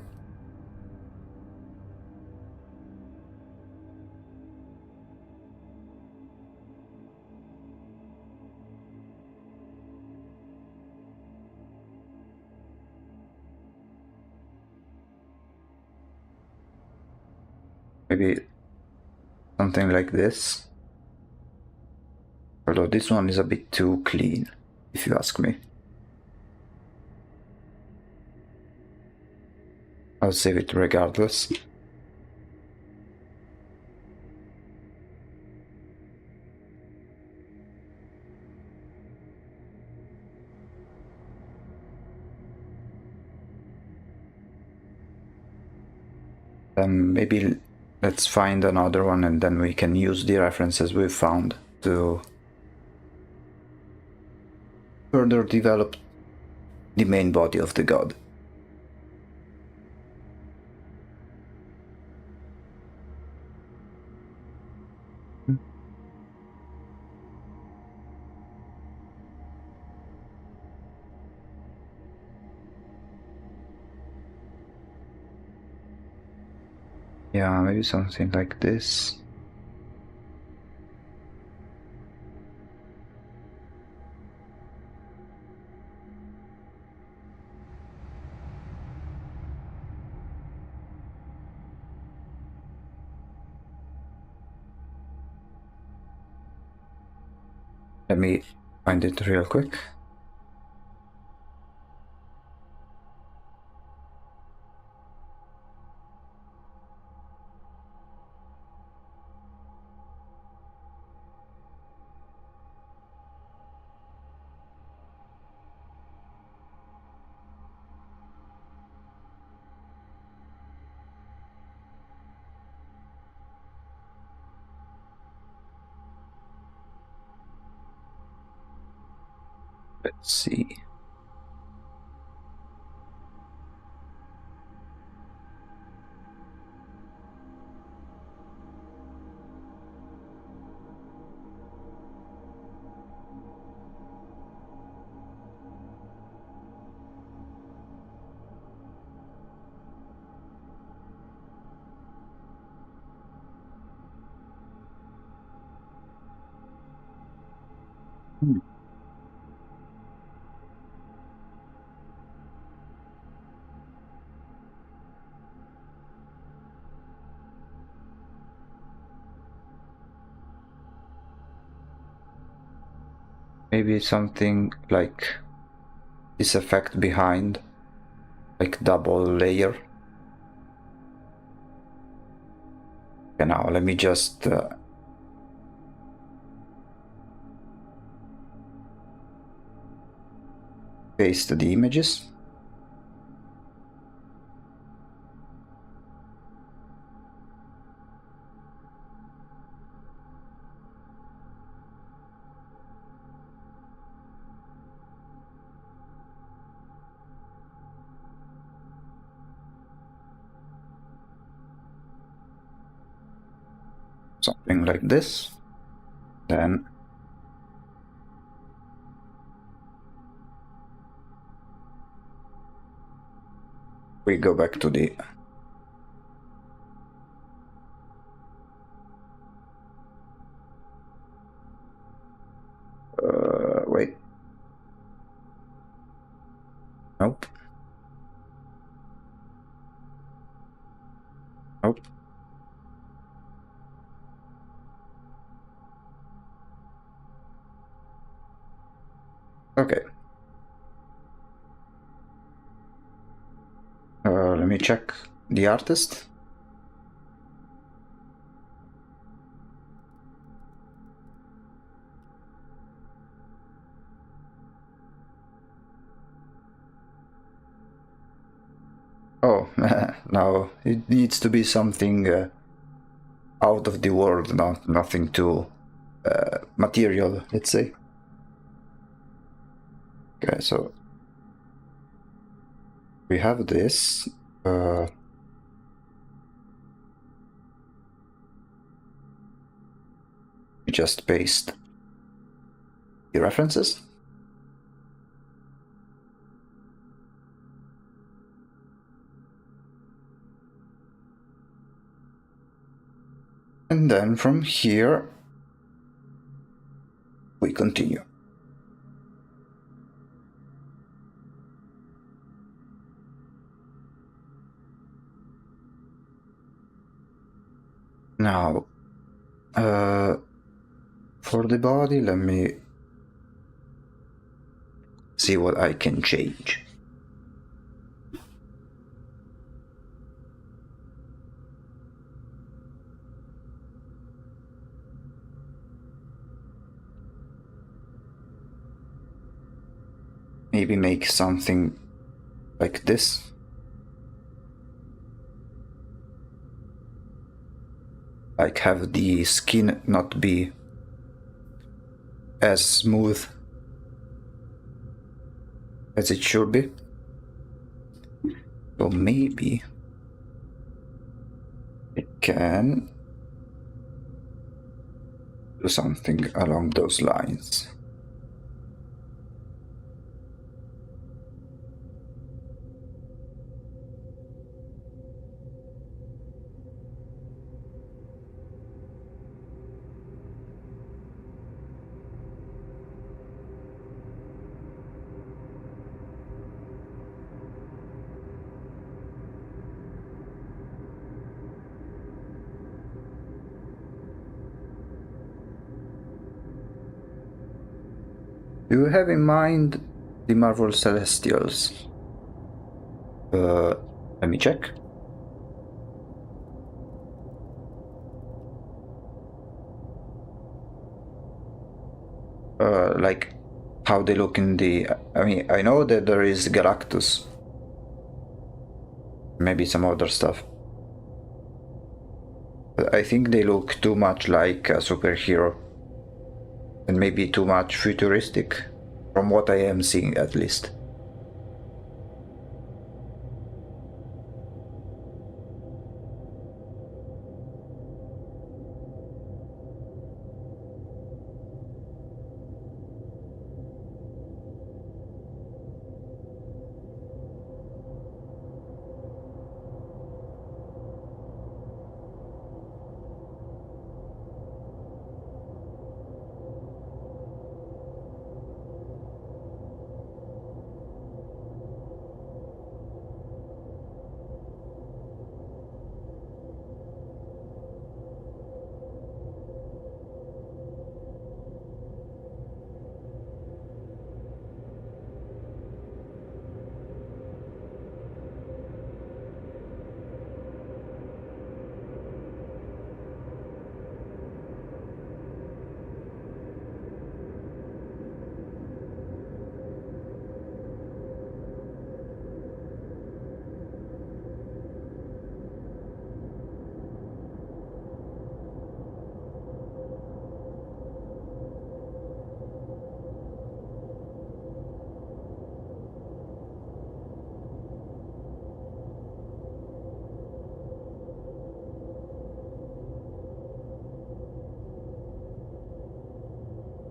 Maybe something like this. Although this one is a bit too clean, if you ask me. I'll save it regardless. Then maybe let's find another one and then we can use the references we've found to further develop the main body of the god. Yeah, maybe something like this. Let me find it real quick. Let's see. Maybe something like this effect behind, like double layer. Okay, now let me just paste the images. Something like this. Then we go back to the Okay. Let me check the artist. Oh, now it needs to be something out of the world, nothing too material, let's say. Okay, so we have this. We just paste the references. And then from here, we continue. Now, for the body, let me see what I can change. Maybe make something like this. Like have the skin not be as smooth as it should be. So maybe I can do something along those lines. Do you have in mind the Marvel Celestials? Let me check. Like how they look in the... I mean, I know that there is Galactus. Maybe some other stuff. But I think they look too much like a superhero. And maybe too much futuristic. From what I am seeing, at least.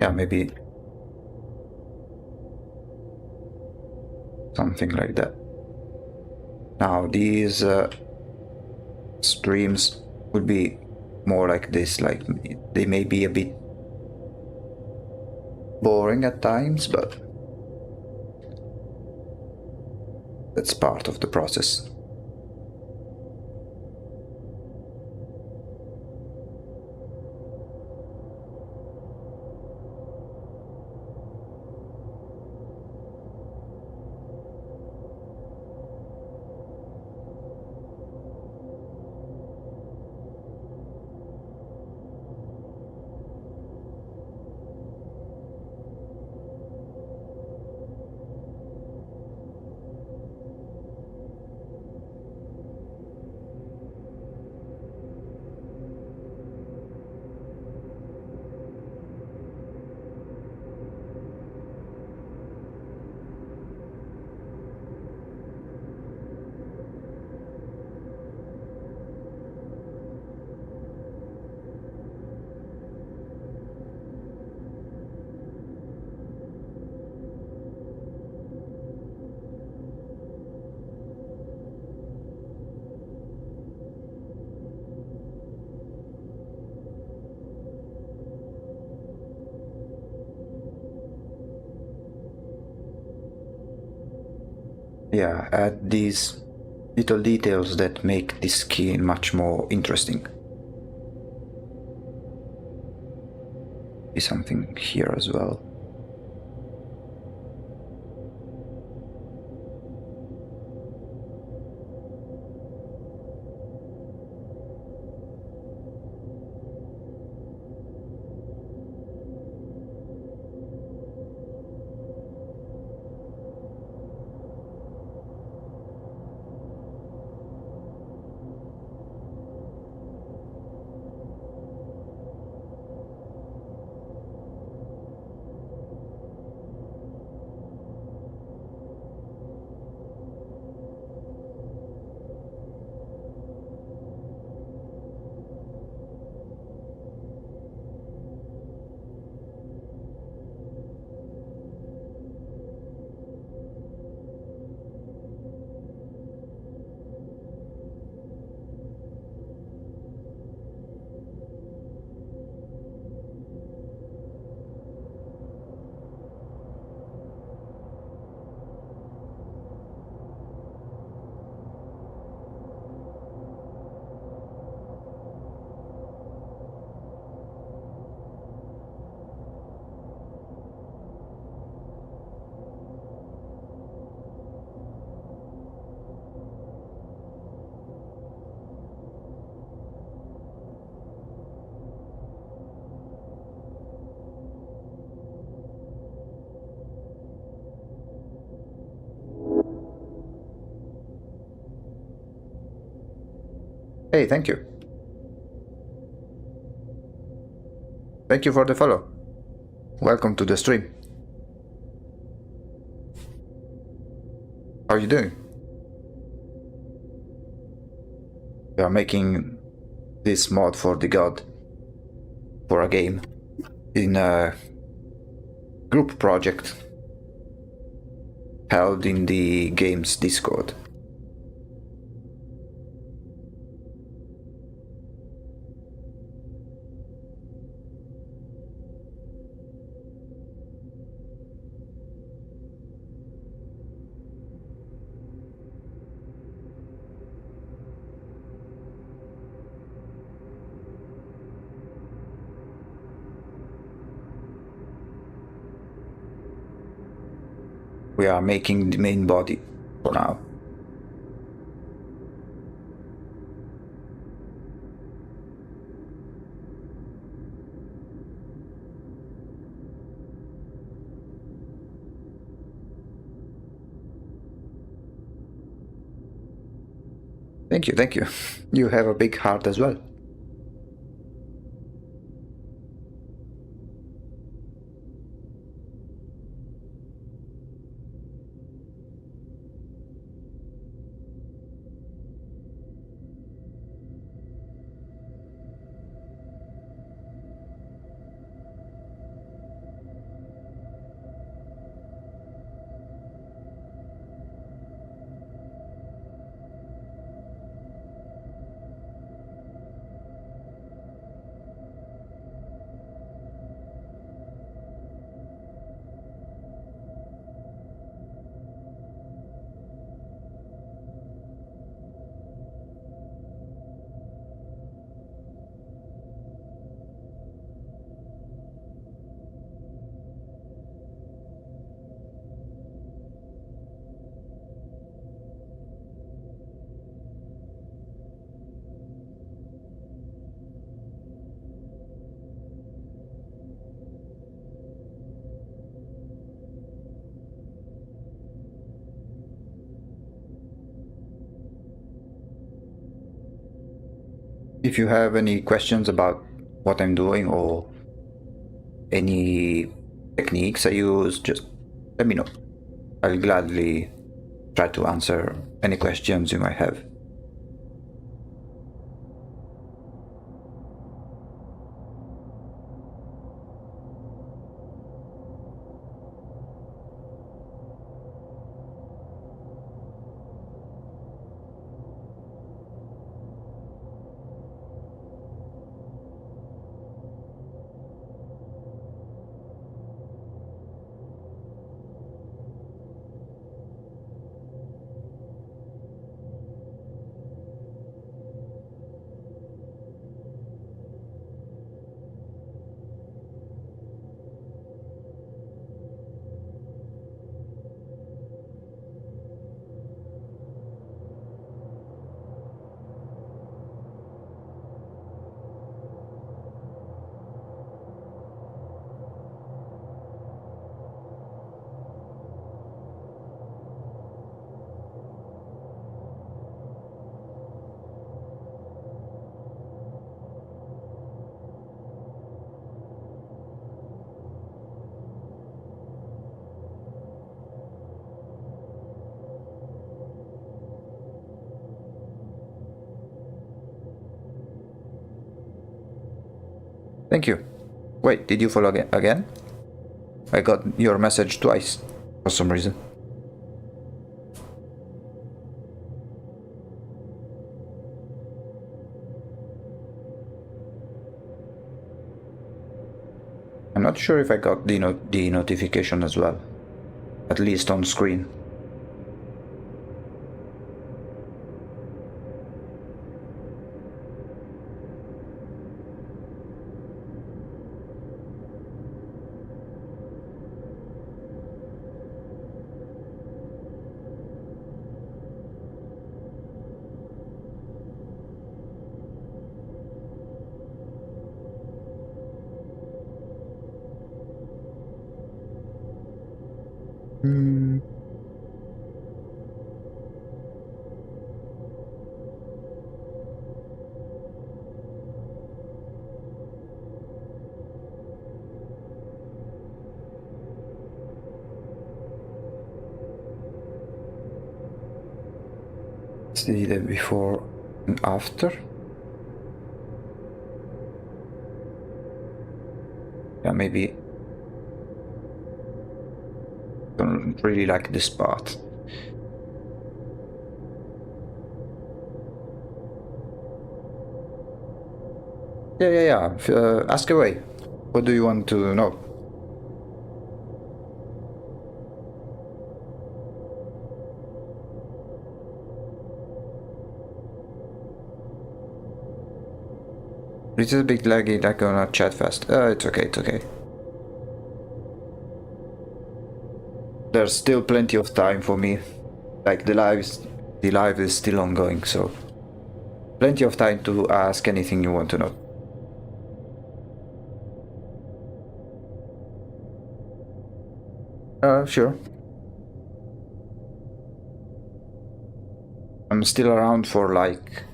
Yeah, maybe something like that. Now these streams would be more like this, like they may be a bit boring at times, but that's part of the process. yeah, add these little details that make this skin much more interesting. Be something here as well. Hey, thank you. Thank you for the follow. Welcome to the stream. How are you doing? We are making this mod for the god for a game in a group project held in the game's Discord. We are making the main body for now. Thank you, thank you. You have a big heart as well. If you have any questions about what I'm doing or any techniques I use, just let me know. I'll gladly try to answer any questions you might have. Thank you. Wait, did you follow again? I got your message twice for some reason. I'm not sure if I got the notification as well, at least on screen. Hmm. See the before and after. Yeah, maybe. Don't really like this part. Yeah. Ask away. What do you want to know? It's a bit laggy, like on a chat fast. It's okay. There's still plenty of time for me. Like the live is still ongoing, so plenty of time to ask anything you want to know. Sure. I'm still around for like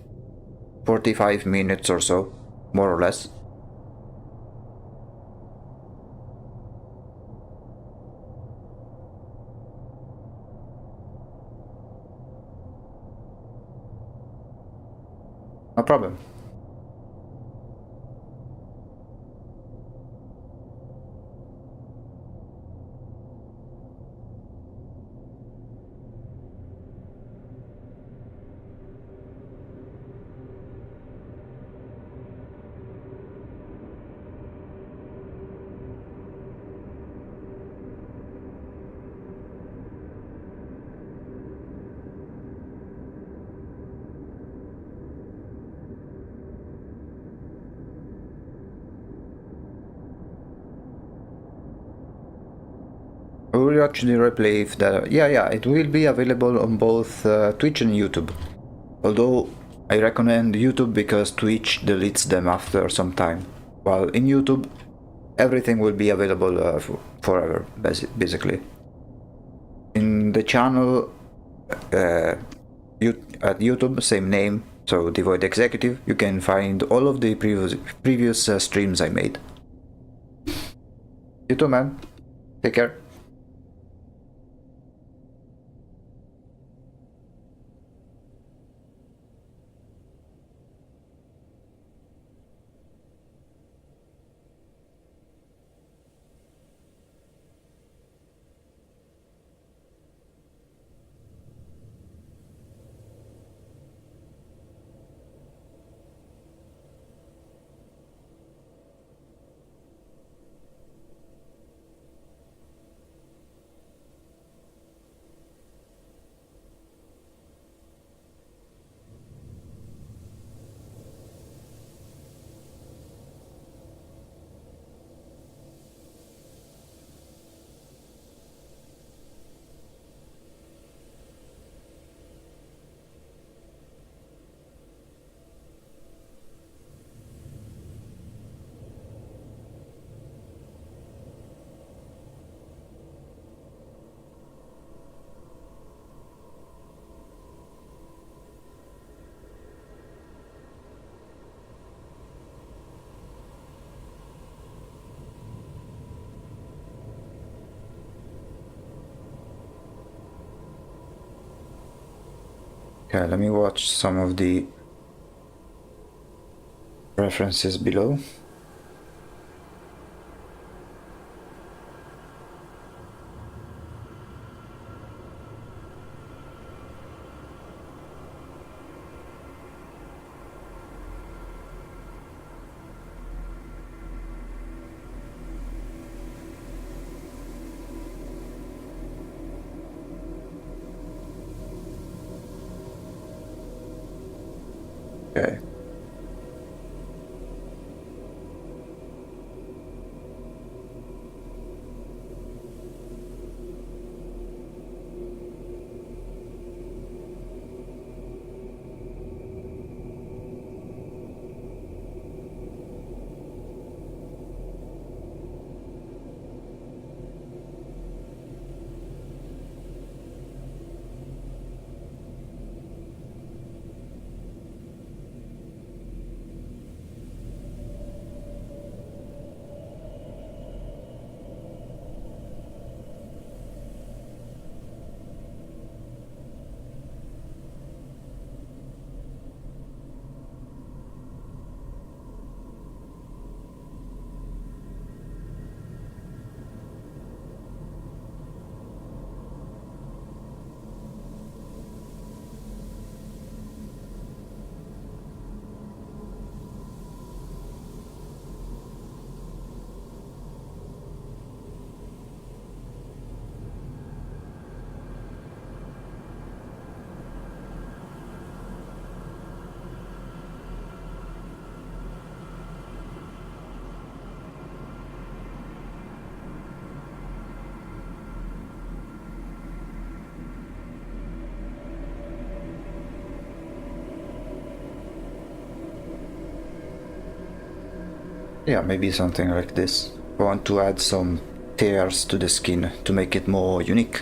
45 minutes or so, more or less. No problem. We will actually replay if that. Yeah, it will be available on both Twitch and YouTube. Although I recommend YouTube because Twitch deletes them after some time, while in YouTube everything will be available forever, basically. In the channel at YouTube, same name, so Devoid Executive, you can find all of the previous streams I made. You too, man. Take care. Okay, let me watch some of the references below. Okay. Yeah, maybe something like this. I want to add some tears to the skin to make it more unique.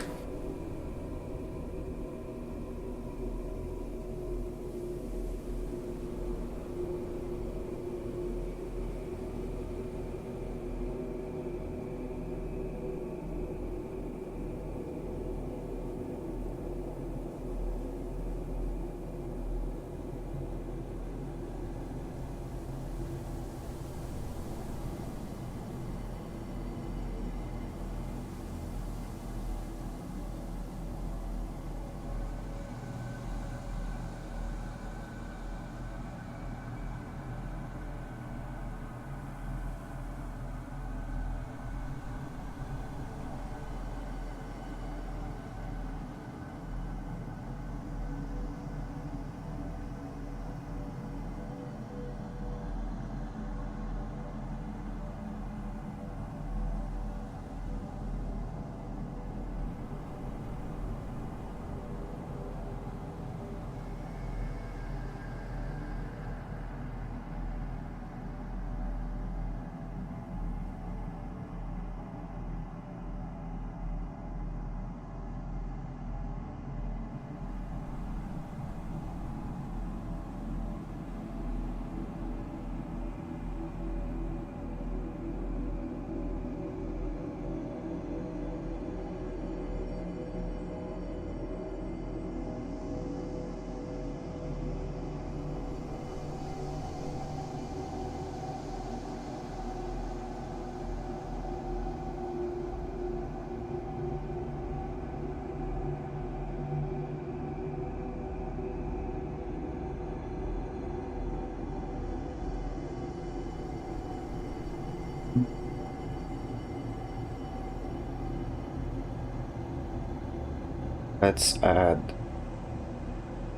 Let's add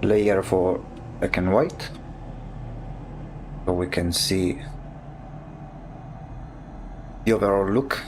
layer for black and white so we can see the overall look.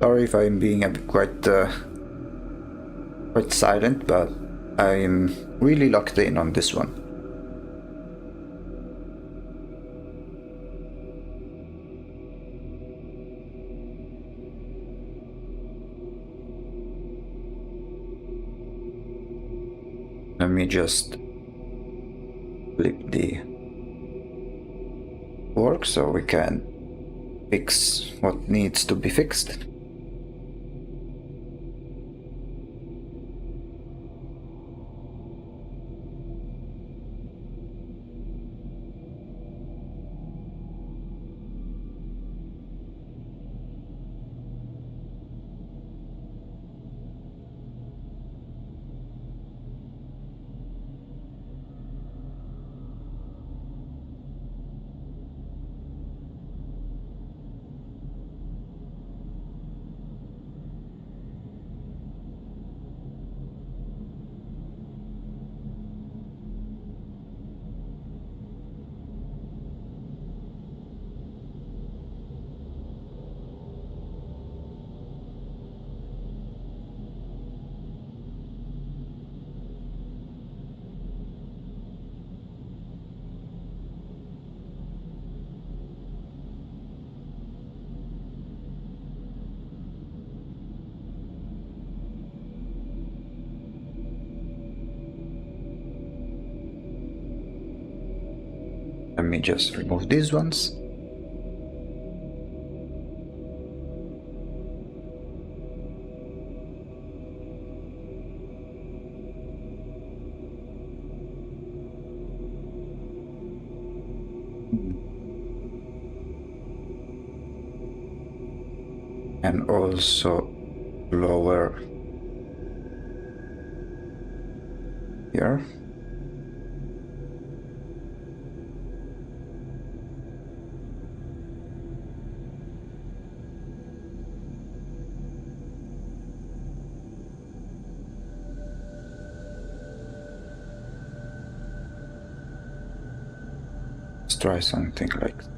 Sorry if I'm being a bit quite silent, but I'm really locked in on this one. Let me just flip the work so we can fix what needs to be fixed. Let me just remove these ones. And also lower here. Let's try something like that.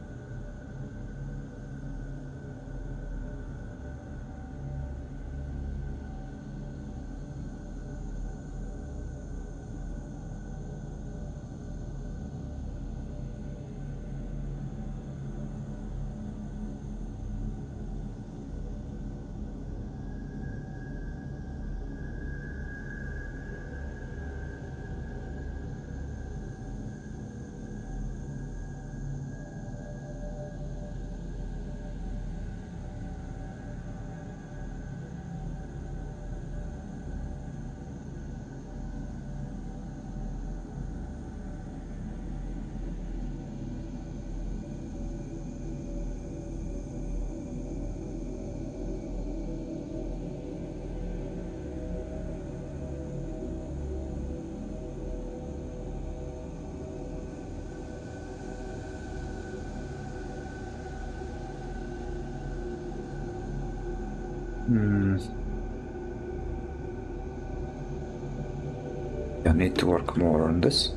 I need to work more on this.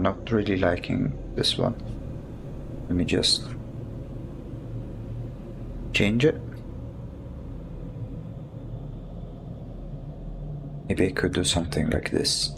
Not really liking this one. Let me just change it. Maybe I could do something like this.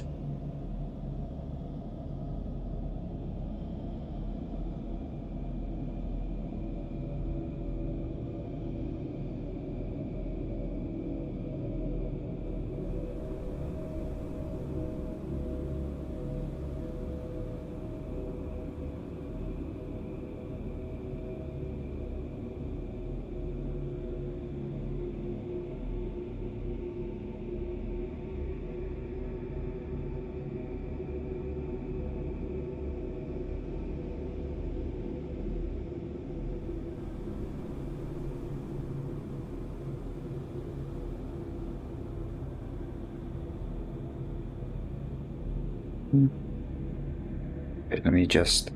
Okay, let me just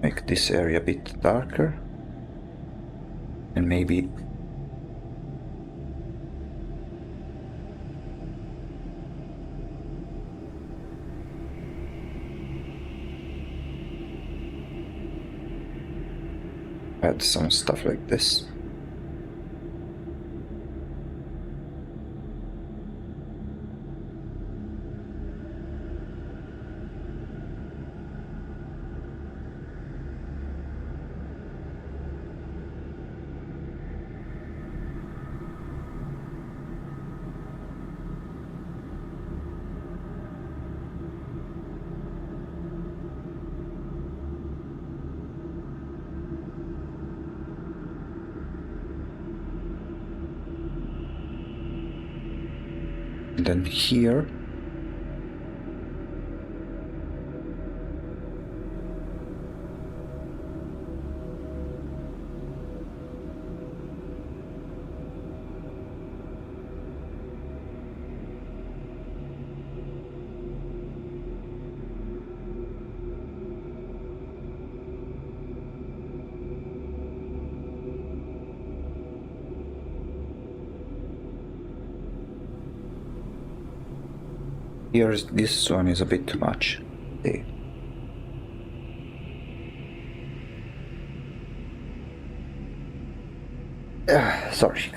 make this area a bit darker. And maybe add some stuff like this. And then here, this one is a bit too much. Okay. Sorry.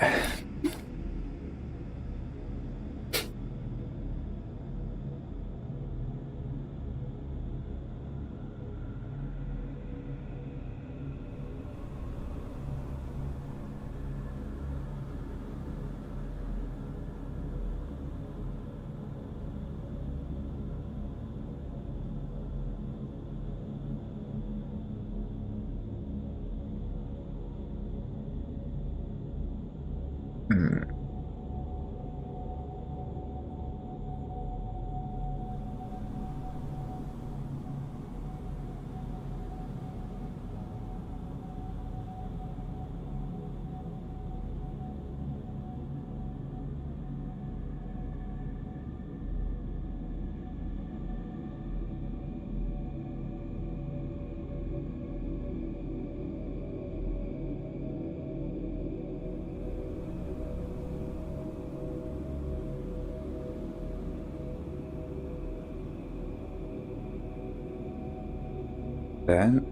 Then,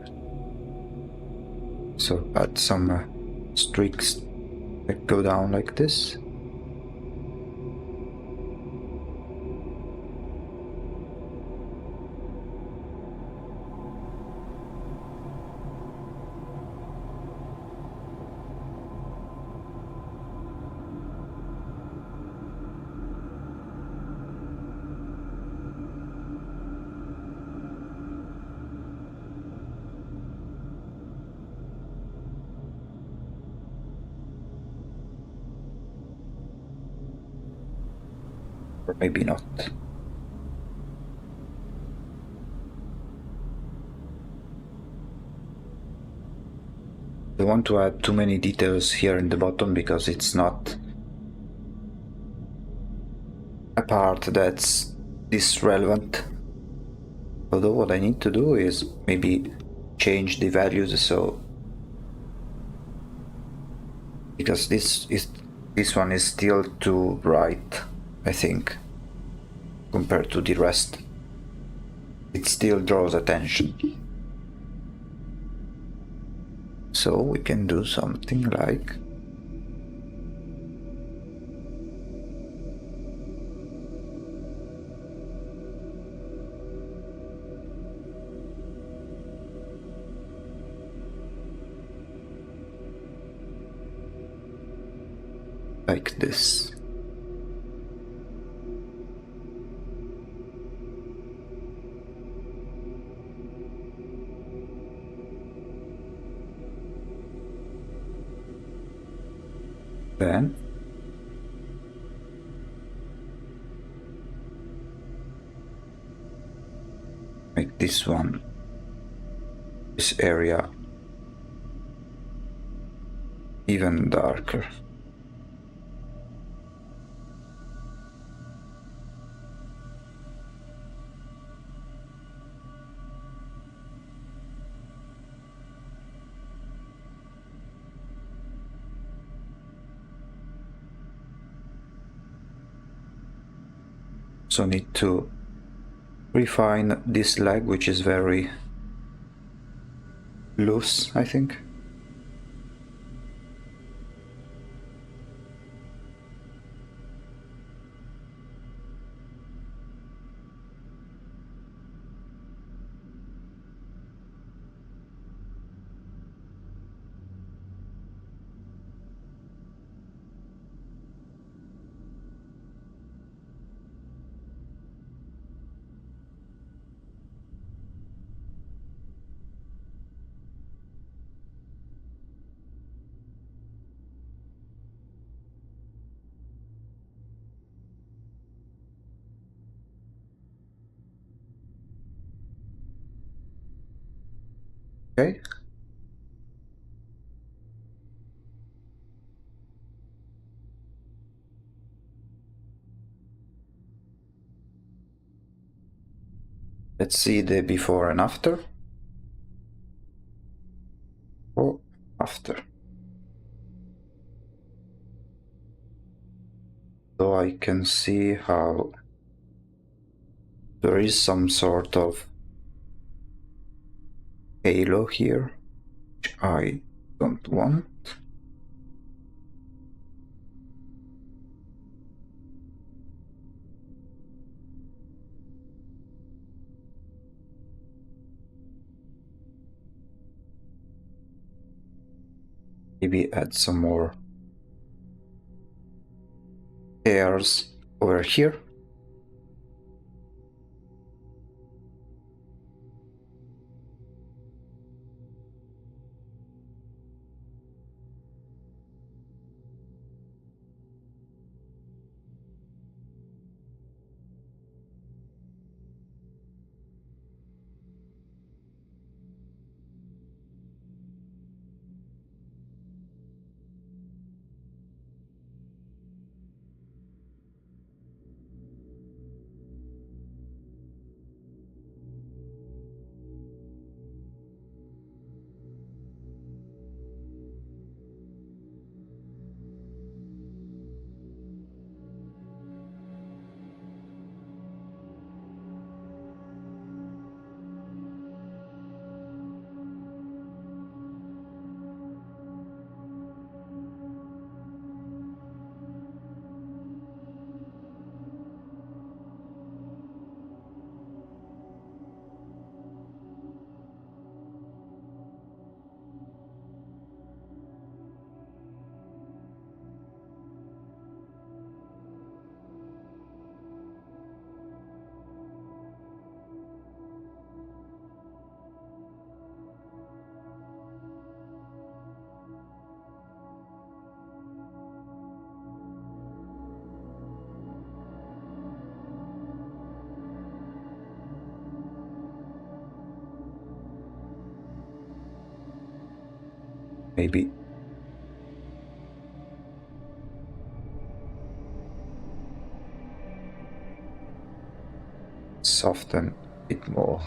so add some streaks that go down like this. Or maybe not. I don't want to add too many details here in the bottom because it's not a part that's this relevant. Although what I need to do is maybe change the values so because this one is still too bright, I think, compared to the rest. It still draws attention. So we can do something like this. Then make this area even darker. also need to refine this leg, which is very loose, I think. Okay. Let's see the before and after. Or after. So I can see how there is some sort of halo here, which I don't want. Maybe add some more hairs over here. Maybe soften it more.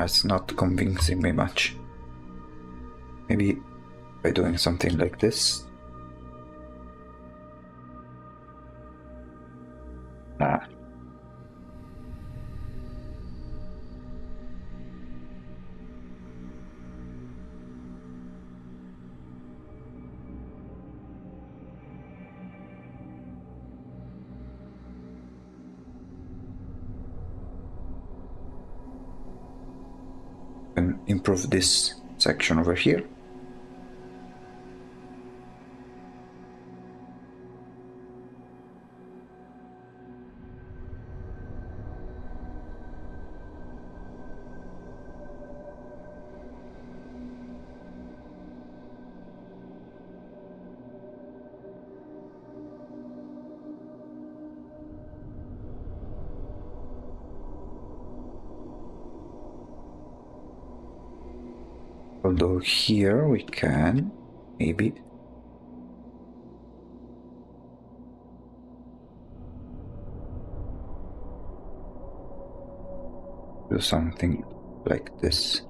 It's not convincing me much. Maybe by doing something like this. Ah. can improve this section over here. Although here we can maybe do something like this.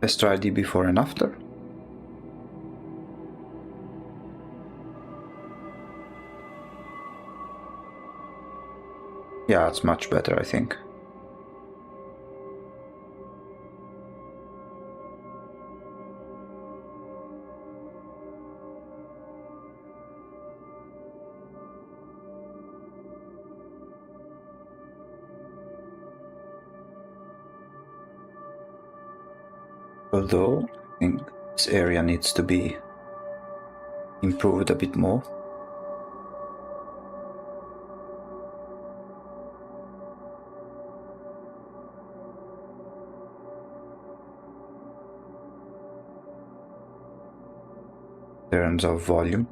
Let's try the before and after. Yeah, it's much better, I think. Although I think this area needs to be improved a bit more. In terms of volume.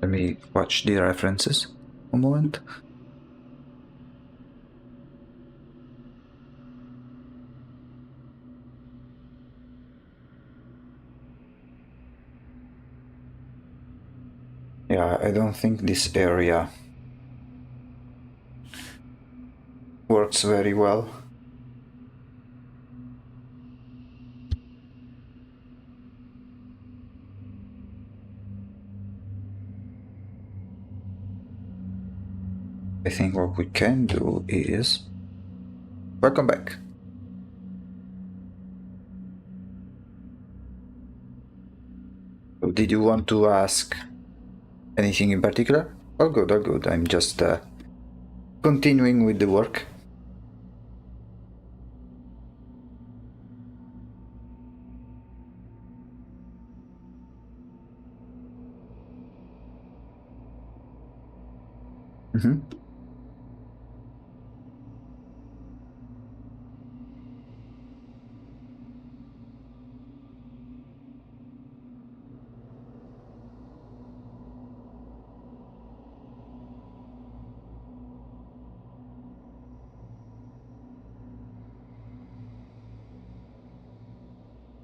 Let me watch the references a moment. Yeah, I don't think this area works very well. I think what we can do is... Welcome back. So did you want to ask anything in particular? All good, all good. I'm just continuing with the work. Mm-hmm.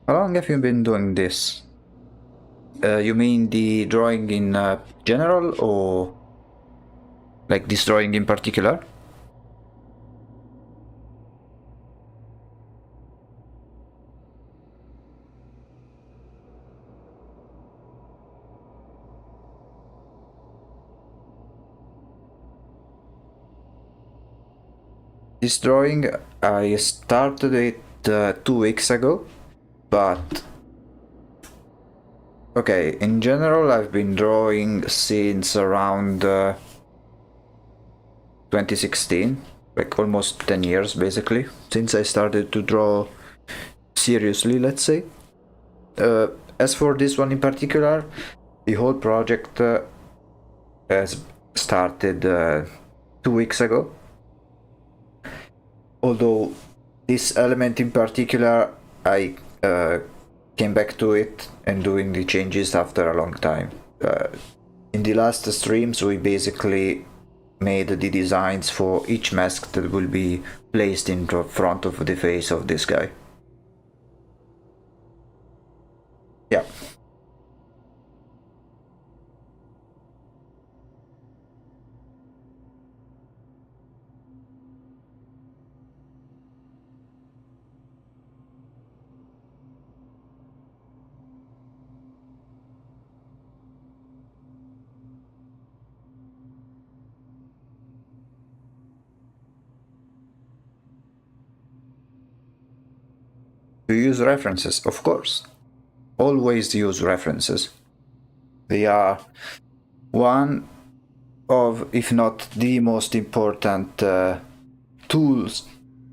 How long have you been doing this? You mean the drawing in general, or like this drawing in particular? This drawing, I started it 2 weeks ago, but okay, in general I've been drawing since around 2016, like almost 10 years basically, since I started to draw seriously, let's say. As for this one in particular, the whole project has started 2 weeks ago. Although this element in particular, I came back to it and doing the changes after a long time. In the last streams, we basically made the designs for each mask that will be placed in front of the face of this guy. Yeah. To use references, of course. Always use references. They are one of, if not the most important tools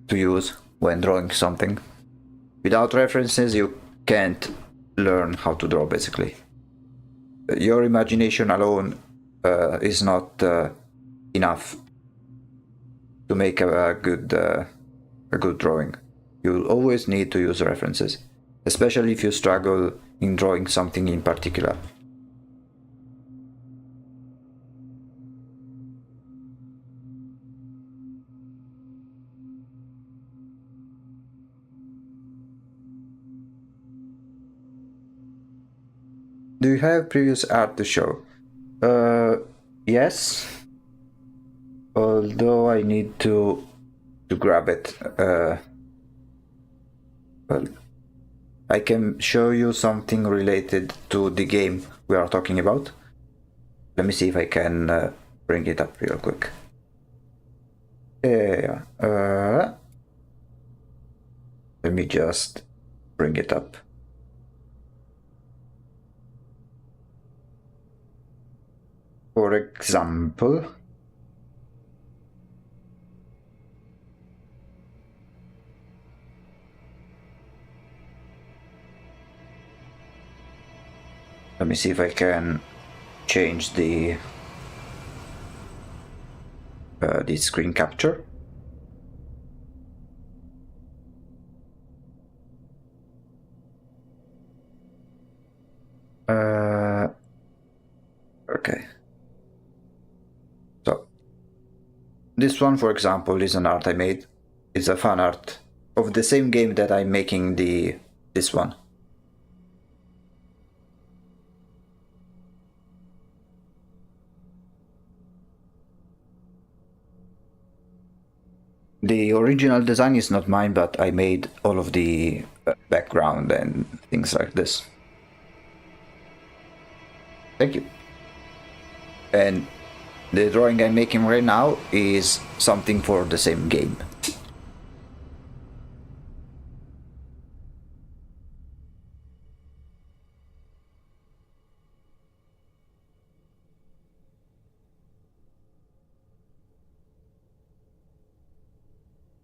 to use when drawing something. Without references, you can't learn how to draw, basically. Your imagination alone is not enough to make a good drawing. You'll always need to use references, especially if you struggle in drawing something in particular. Do you have previous art to show? Yes. Although I need to grab it. Well, I can show you something related to the game we are talking about. Let me see if I can bring it up real quick. Yeah. Let me just bring it up. For example, let me see if I can change the screen capture. Okay. So this one, for example, is an art I made. It's a fan art of the same game that I'm making this one. The original design is not mine, but I made all of the background and things like this. Thank you. And the drawing I'm making right now is something for the same game.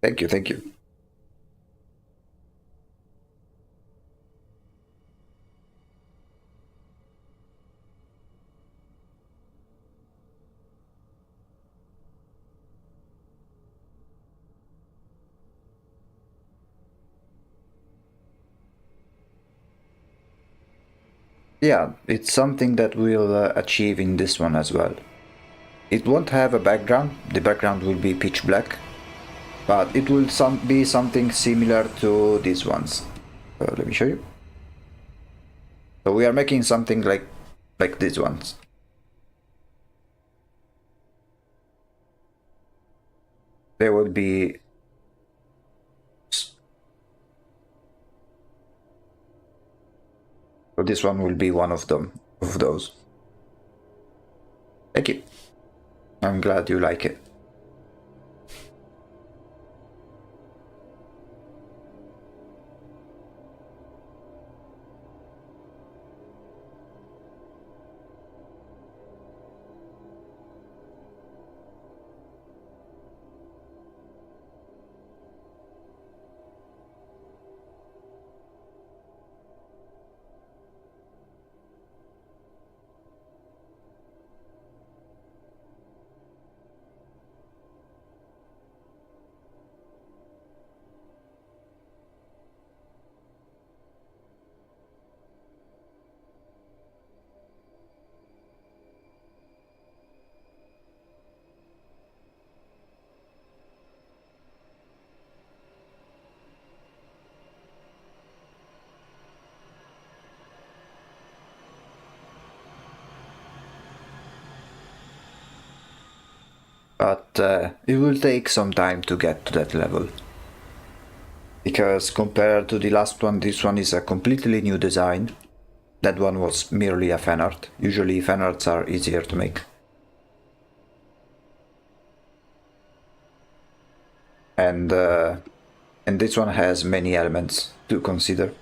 Thank you, thank you. Yeah, it's something that we'll achieve in this one as well. It won't have a background, the background will be pitch black, but it will be something similar to these ones. Let me show you. So we are making something like these ones. There will be so this one will be one of them, of those. Thank you. I'm glad you like it. But it will take some time to get to that level. Because compared to the last one, this one is a completely new design. That one was merely a fan art. Usually fan arts are easier to make. And this one has many elements to consider.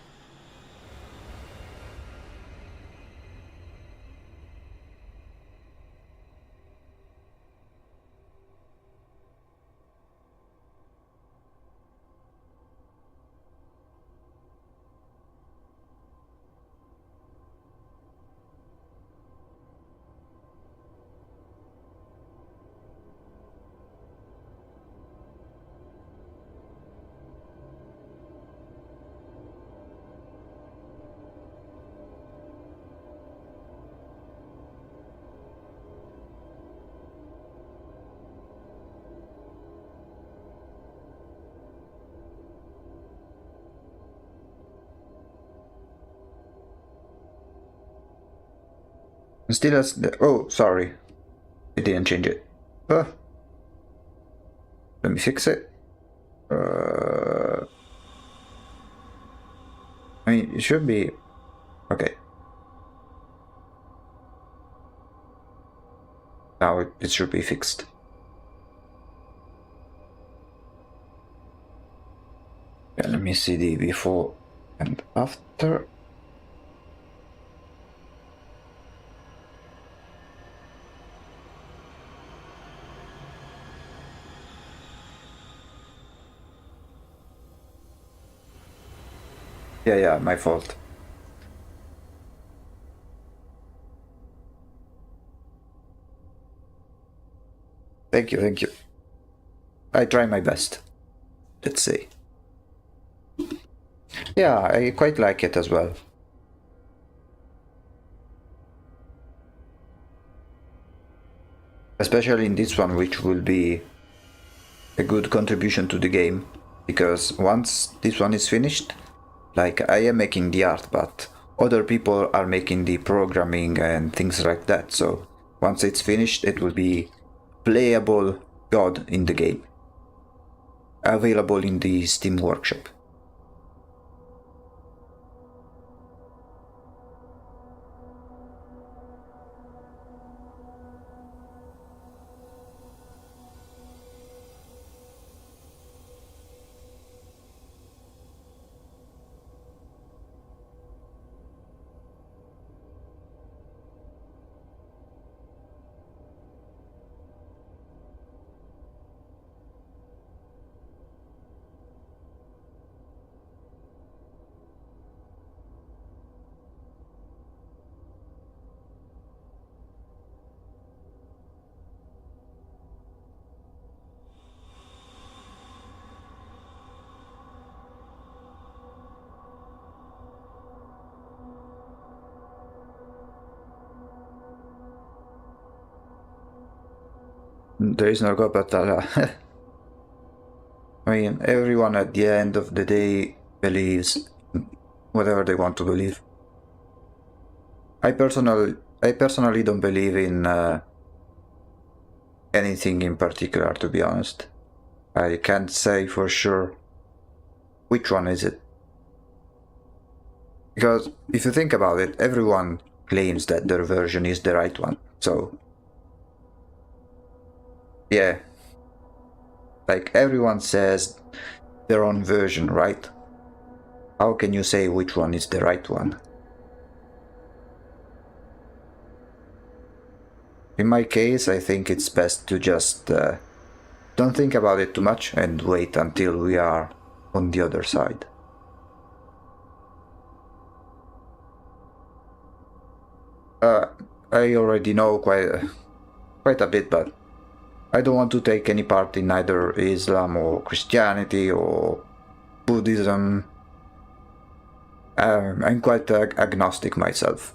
Still has the, oh, sorry. I didn't change it. Let me fix it. I mean, it should be okay. Now it should be fixed. Yeah, let me see the before and after. Yeah, my fault. Thank you. I try my best, let's say. Yeah, I quite like it as well. Especially in this one, which will be a good contribution to the game. Because once this one is finished, like I am making the art, but other people are making the programming and things like that. So once it's finished, it will be playable code in the game, available in the Steam Workshop. There is no go but I mean, everyone at the end of the day believes whatever they want to believe. I personally don't believe in anything in particular, to be honest. I can't say for sure which one is it. Because if you think about it, everyone claims that their version is the right one. So, yeah. Like, everyone says their own version, right? How can you say which one is the right one? In my case, I think it's best to just don't think about it too much and wait until we are on the other side. I already know quite a bit, but I don't want to take any part in either Islam or Christianity or Buddhism. I'm quite agnostic myself.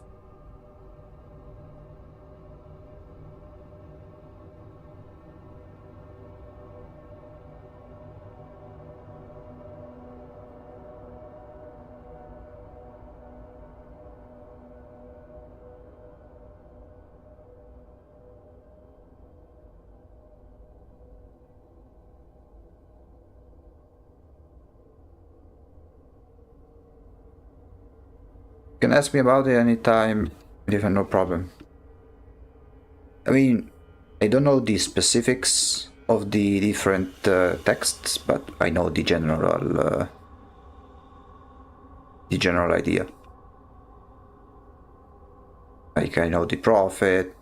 You can ask me about it anytime, even no problem. I mean, I don't know the specifics of the different texts, but I know the general idea. Like, I know the prophet,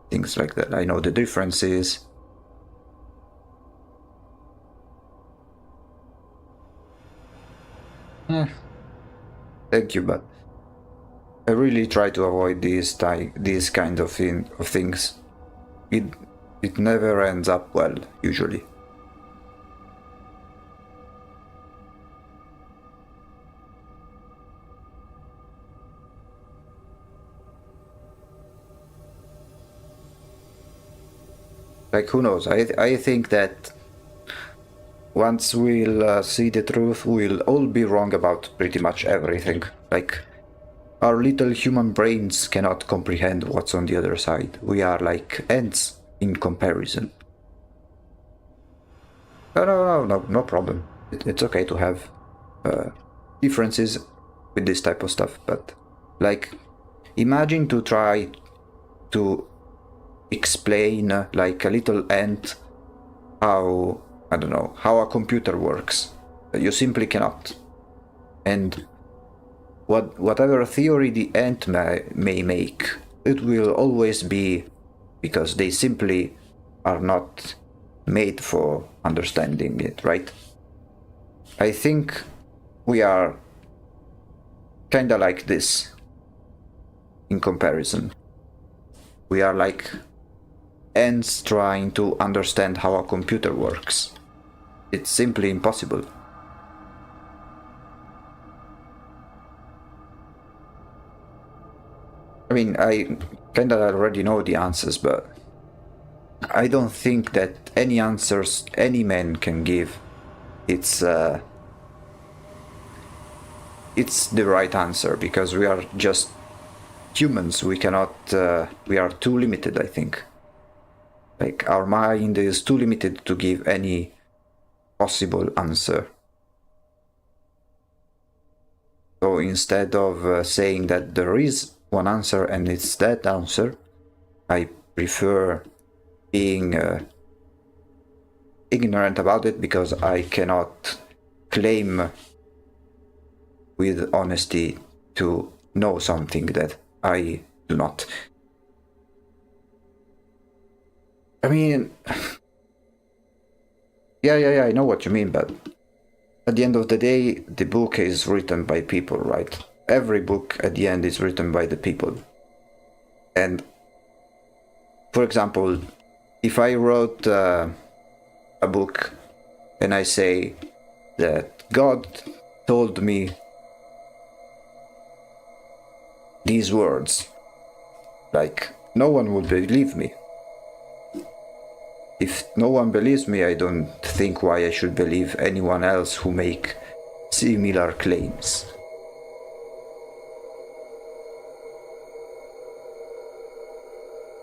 things like that. I know the differences. Thank you, but I really try to avoid these kind of things. It never ends up well, usually. Like, who knows? I think that once we'll see the truth, we'll all be wrong about pretty much everything. Like, our little human brains cannot comprehend what's on the other side. We are like ants in comparison. No problem. It's okay to have differences with this type of stuff, but like, imagine to try to explain like a little ant how, I don't know, how a computer works. You simply cannot. And whatever theory the ant may make, it will always be because they simply are not made for understanding it, right? I think we are kinda like this in comparison. We are like ants trying to understand how a computer works. It's simply impossible. I mean, I kinda already know the answers, but I don't think that any answers any man can give, it's the right answer, because we are just humans. We cannot, we are too limited, I think. Like, our mind is too limited to give any possible answer. So instead of saying that there is one answer and it's that answer, I prefer being ignorant about it, because I cannot claim with honesty to know something that I do not. I mean, yeah, I know what you mean, but at the end of the day, the book is written by people, right? Every book at the end is written by the people. And, for example, if I wrote a book and I say that God told me these words, like, no one would believe me. If no one believes me, I don't think why I should believe anyone else who make similar claims.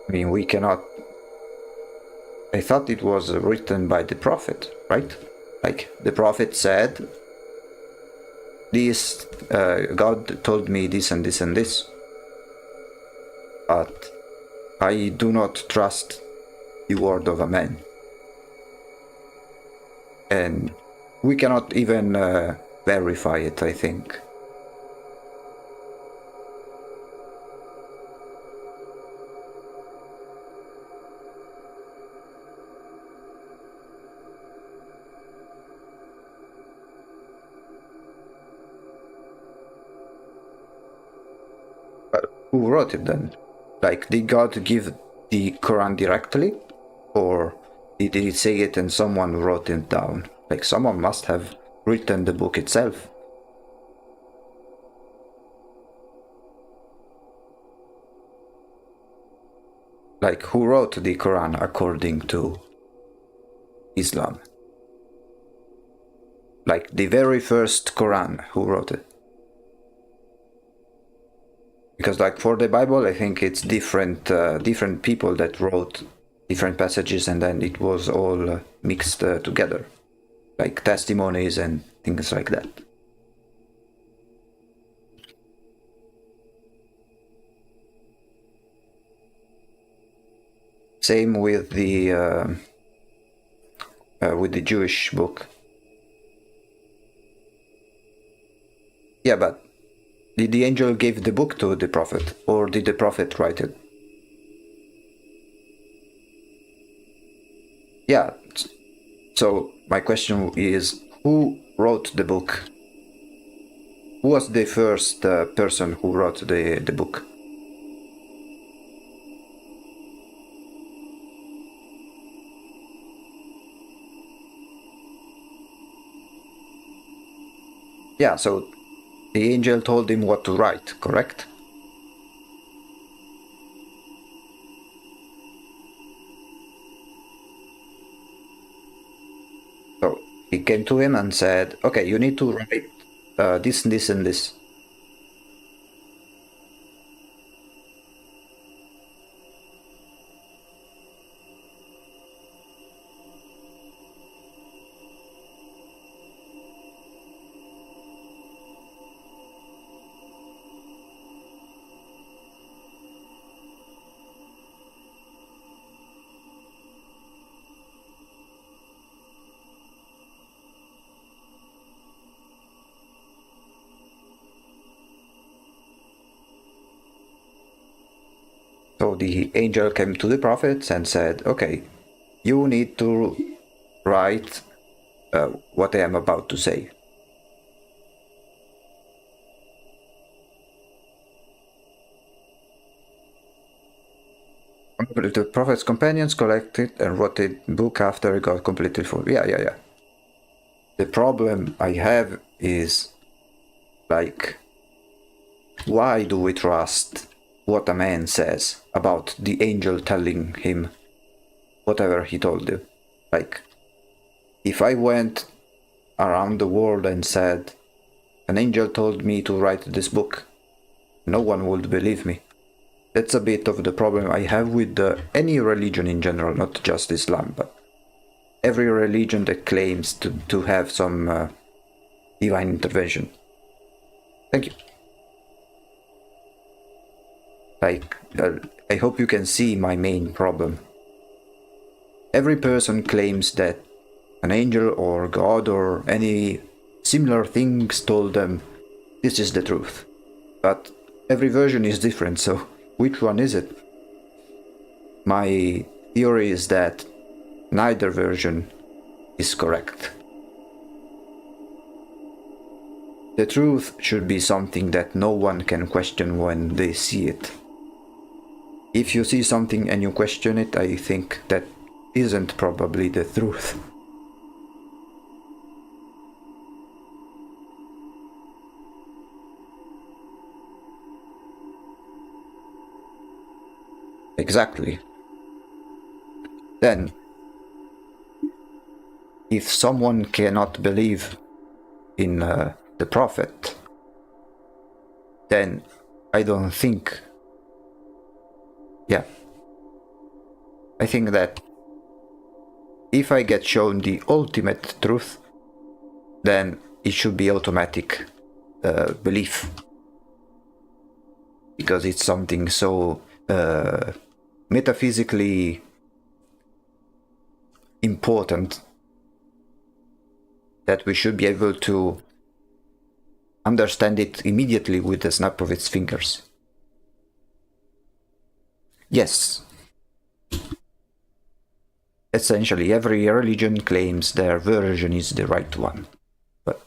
I mean, we cannot. I thought it was written by the prophet, right? Like the prophet said, "This God told me this and this and this," but I do not trust the word of a man, and we cannot even verify it, I think. But who wrote it then? Like, did God give the Quran directly? Or did he say it and someone wrote it down? Like, someone must have written the book itself. Like, who wrote the Quran according to Islam? Like, the very first Quran, who wrote it? Because, like, for the Bible, I think it's different people that wrote different passages, and then it was all mixed together, like testimonies and things like that. Same with the Jewish book. Yeah, but did the angel give the book to the prophet, or did the prophet write it? Yeah. So my question is, who wrote the book? Who was the first person who wrote the book? Yeah, so the angel told him what to write, correct? So he came to him and said, okay, you need to write this, this, and this. So the angel came to the prophets and said, okay, you need to write what I am about to say. The prophet's companions collected and wrote a book after it got completely full. Yeah. The problem I have is, like, why do we trust what a man says about the angel telling him whatever he told you? Like, if I went around the world and said, an angel told me to write this book, no one would believe me. That's a bit of the problem I have with any religion in general, not just Islam, but every religion that claims to have some divine intervention. Thank you. Like, I hope you can see my main problem. Every person claims that an angel or God or any similar things told them this is the truth. But every version is different, so which one is it? My theory is that neither version is correct. The truth should be something that no one can question when they see it. If you see something and you question it, I think that isn't probably the truth. Exactly. Then, if someone cannot believe in the prophet, then I don't think. Yeah. I think that if I get shown the ultimate truth, then it should be automatic belief, because it's something so metaphysically important that we should be able to understand it immediately with the snap of its fingers. Yes. Essentially, every religion claims their version is the right one. But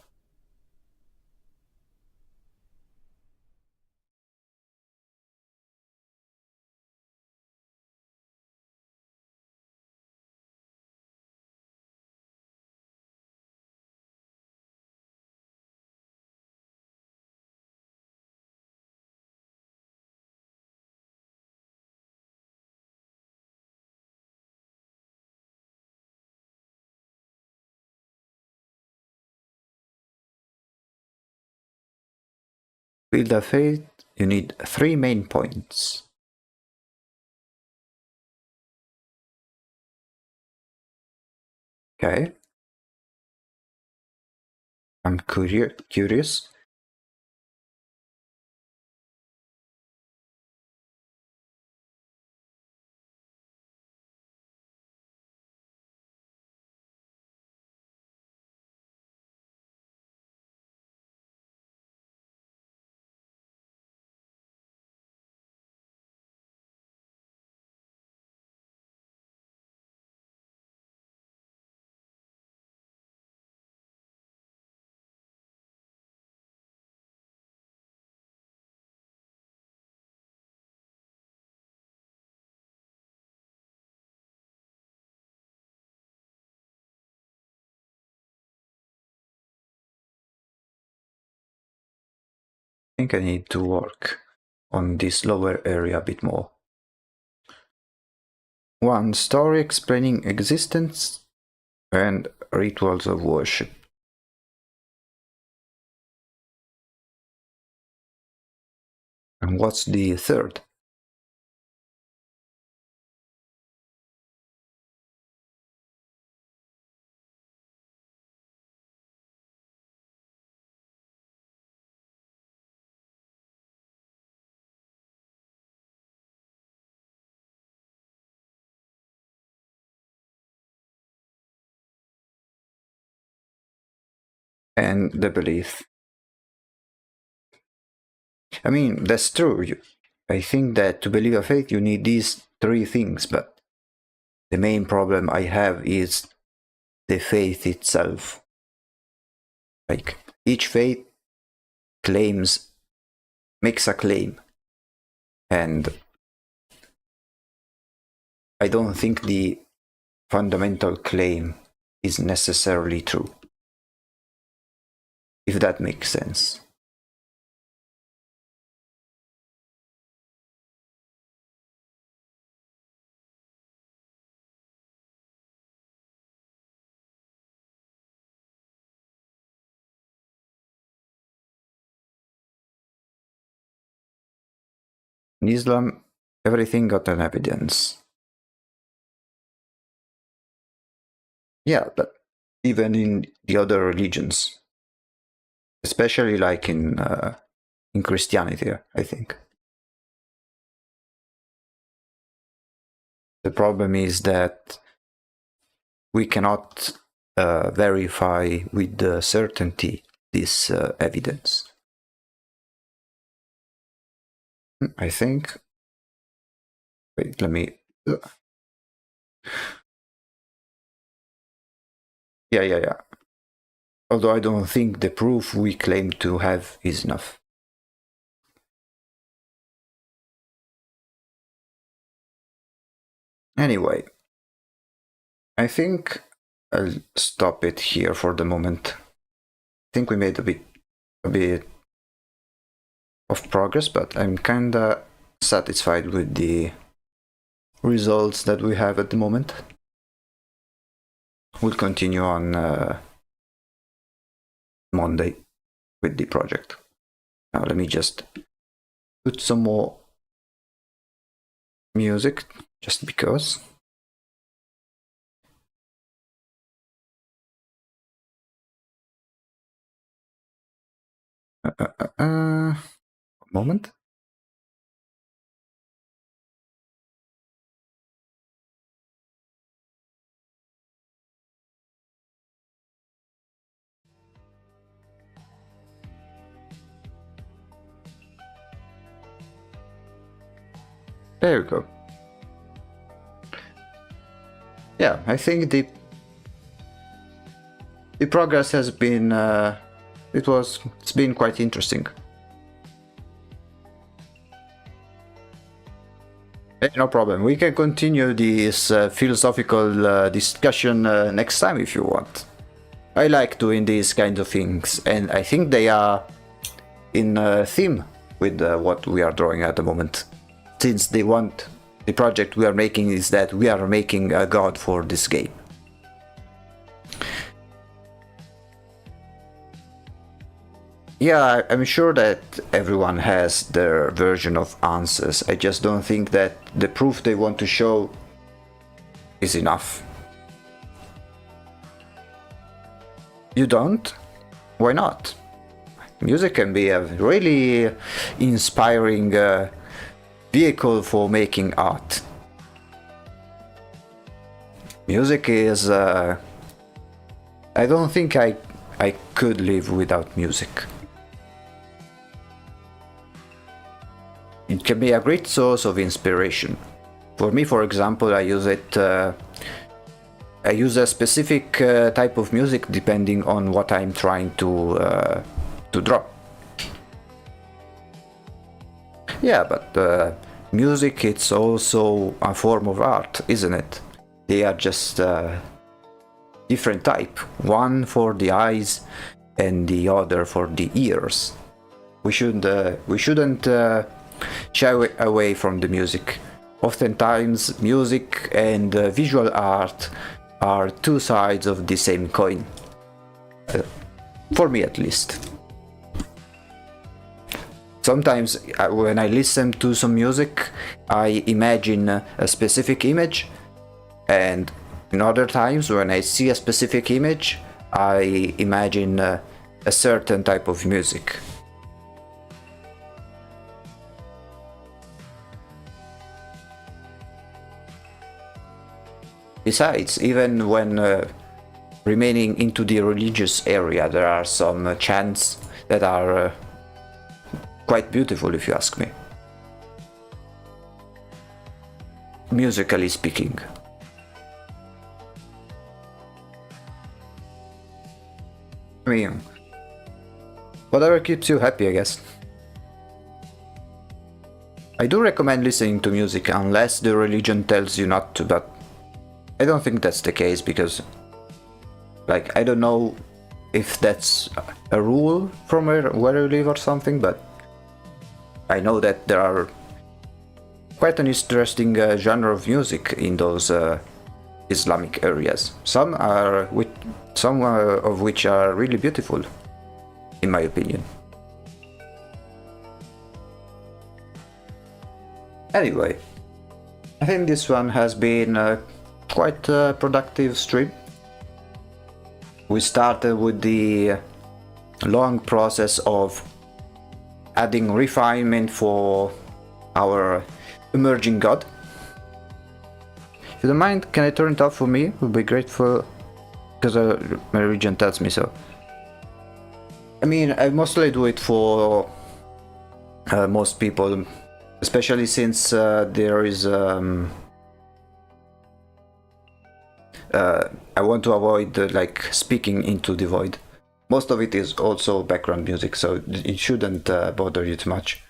build a faith, you need 3 main points. Okay. I'm curious. I think I need to work on this lower area a bit more. 1 story explaining existence and rituals of worship. And what's the third? And the belief. I mean, that's true. I think that to believe a faith, you need these 3 things, but the main problem I have is the faith itself. Like, each faith makes a claim, and I don't think the fundamental claim is necessarily true, if that makes sense. In Islam, everything got an evidence. Yeah, but even in the other religions, especially like in Christianity, I think. The problem is that we cannot verify with certainty this evidence. I think. Wait, let me. Yeah. Although I don't think the proof we claim to have is enough. Anyway, I think I'll stop it here for the moment. I think we made a bit of progress, but I'm kinda satisfied with the results that we have at the moment. We'll continue on Monday with the project. Now let me just put some more music, just because. Moment. There we go. Yeah, I think the progress has been it's been quite interesting. No problem. We can continue this philosophical discussion next time if you want. I like doing these kinds of things, and I think they are in theme with what we are drawing at the moment. Since the project we are making is that we are making a god for this game. Yeah, I'm sure that everyone has their version of answers. I just don't think that the proof they want to show is enough. You don't? Why not? Music can be a really inspiring vehicle for making art. Music is... I don't think I could live without music. It can be a great source of inspiration. For me, for example, I use it. I use a specific type of music depending on what I'm trying to draw. Yeah, but music, it's also a form of art, isn't it? They are just different type. One for the eyes and the other for the ears. We shouldn't shy away from the music. Oftentimes, music and visual art are two sides of the same coin. For me, at least. Sometimes, when I listen to some music, I imagine a specific image, and in other times, when I see a specific image, I imagine a certain type of music. Besides, even when remaining into the religious area, there are some chants that are quite beautiful, if you ask me. Musically speaking. I mean, whatever keeps you happy, I guess. I do recommend listening to music unless the religion tells you not to, but I don't think that's the case because, like, I don't know if that's a rule from where you live or something, but I know that there are quite an interesting genre of music in those Islamic areas. Some of which are really beautiful, in my opinion. Anyway, I think this one has been quite a productive stream. We started with the long process of adding refinement for our emerging god. If you don't mind, can I turn it off for me? Would be grateful, because my region tells me so. I mean, I mostly do it for most people, especially since there is I want to avoid like speaking into the void. Most of it is also background music, so it shouldn't bother you too much.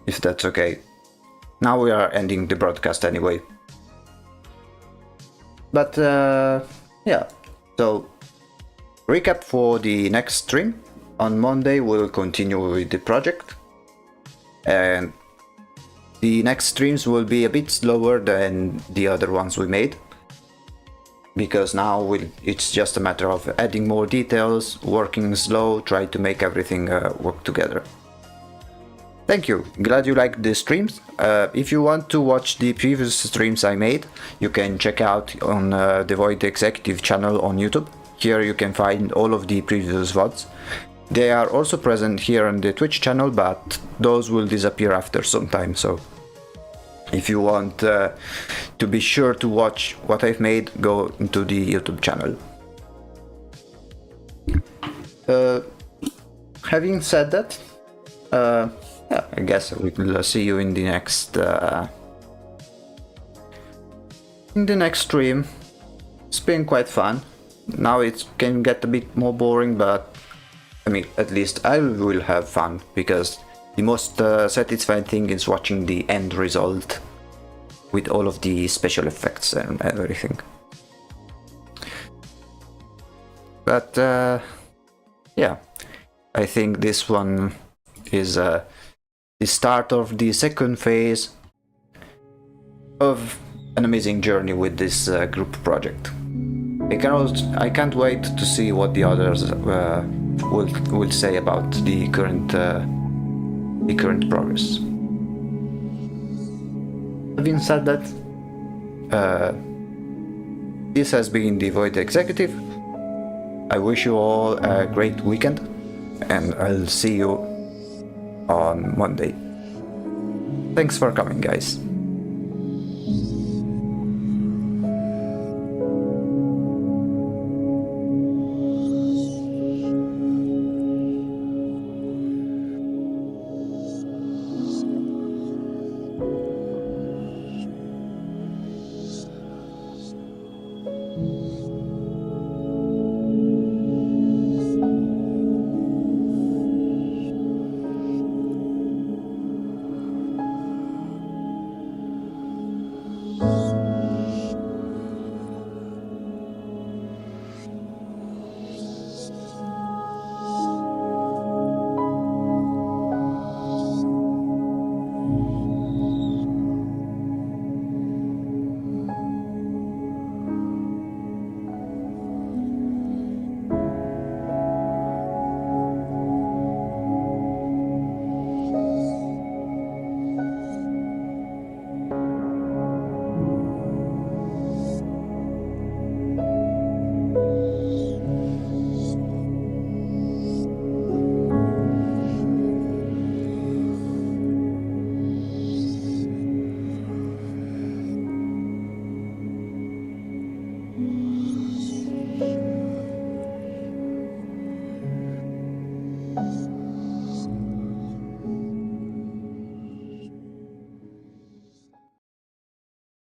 If that's okay. Now we are ending the broadcast anyway. But yeah, so recap for the next stream. On Monday we'll continue with the project, and the next streams will be a bit slower than the other ones we made, because now it's just a matter of adding more details, working slow, try to make everything work together. Thank you, glad you liked the streams. If you want to watch the previous streams I made, you can check out on the Void Executive channel on YouTube. Here you can find all of the previous VODs. They are also present here on the Twitch channel, but those will disappear after some time, so if you want to be sure to watch what I've made, go into the YouTube channel. Having said that, yeah, I guess we will see you in the next stream. It's been quite fun. Now it can get a bit more boring, but I mean, at least I will have fun, because the most satisfying thing is watching the end result with all of the special effects and everything. But yeah, I think this one is the start of the second phase of an amazing journey with this group project. I can't wait to see what the others will say about the current progress. Having said that, this has been the Void Executive. I wish you all a great weekend, and I'll see you on Monday. Thanks for coming, guys.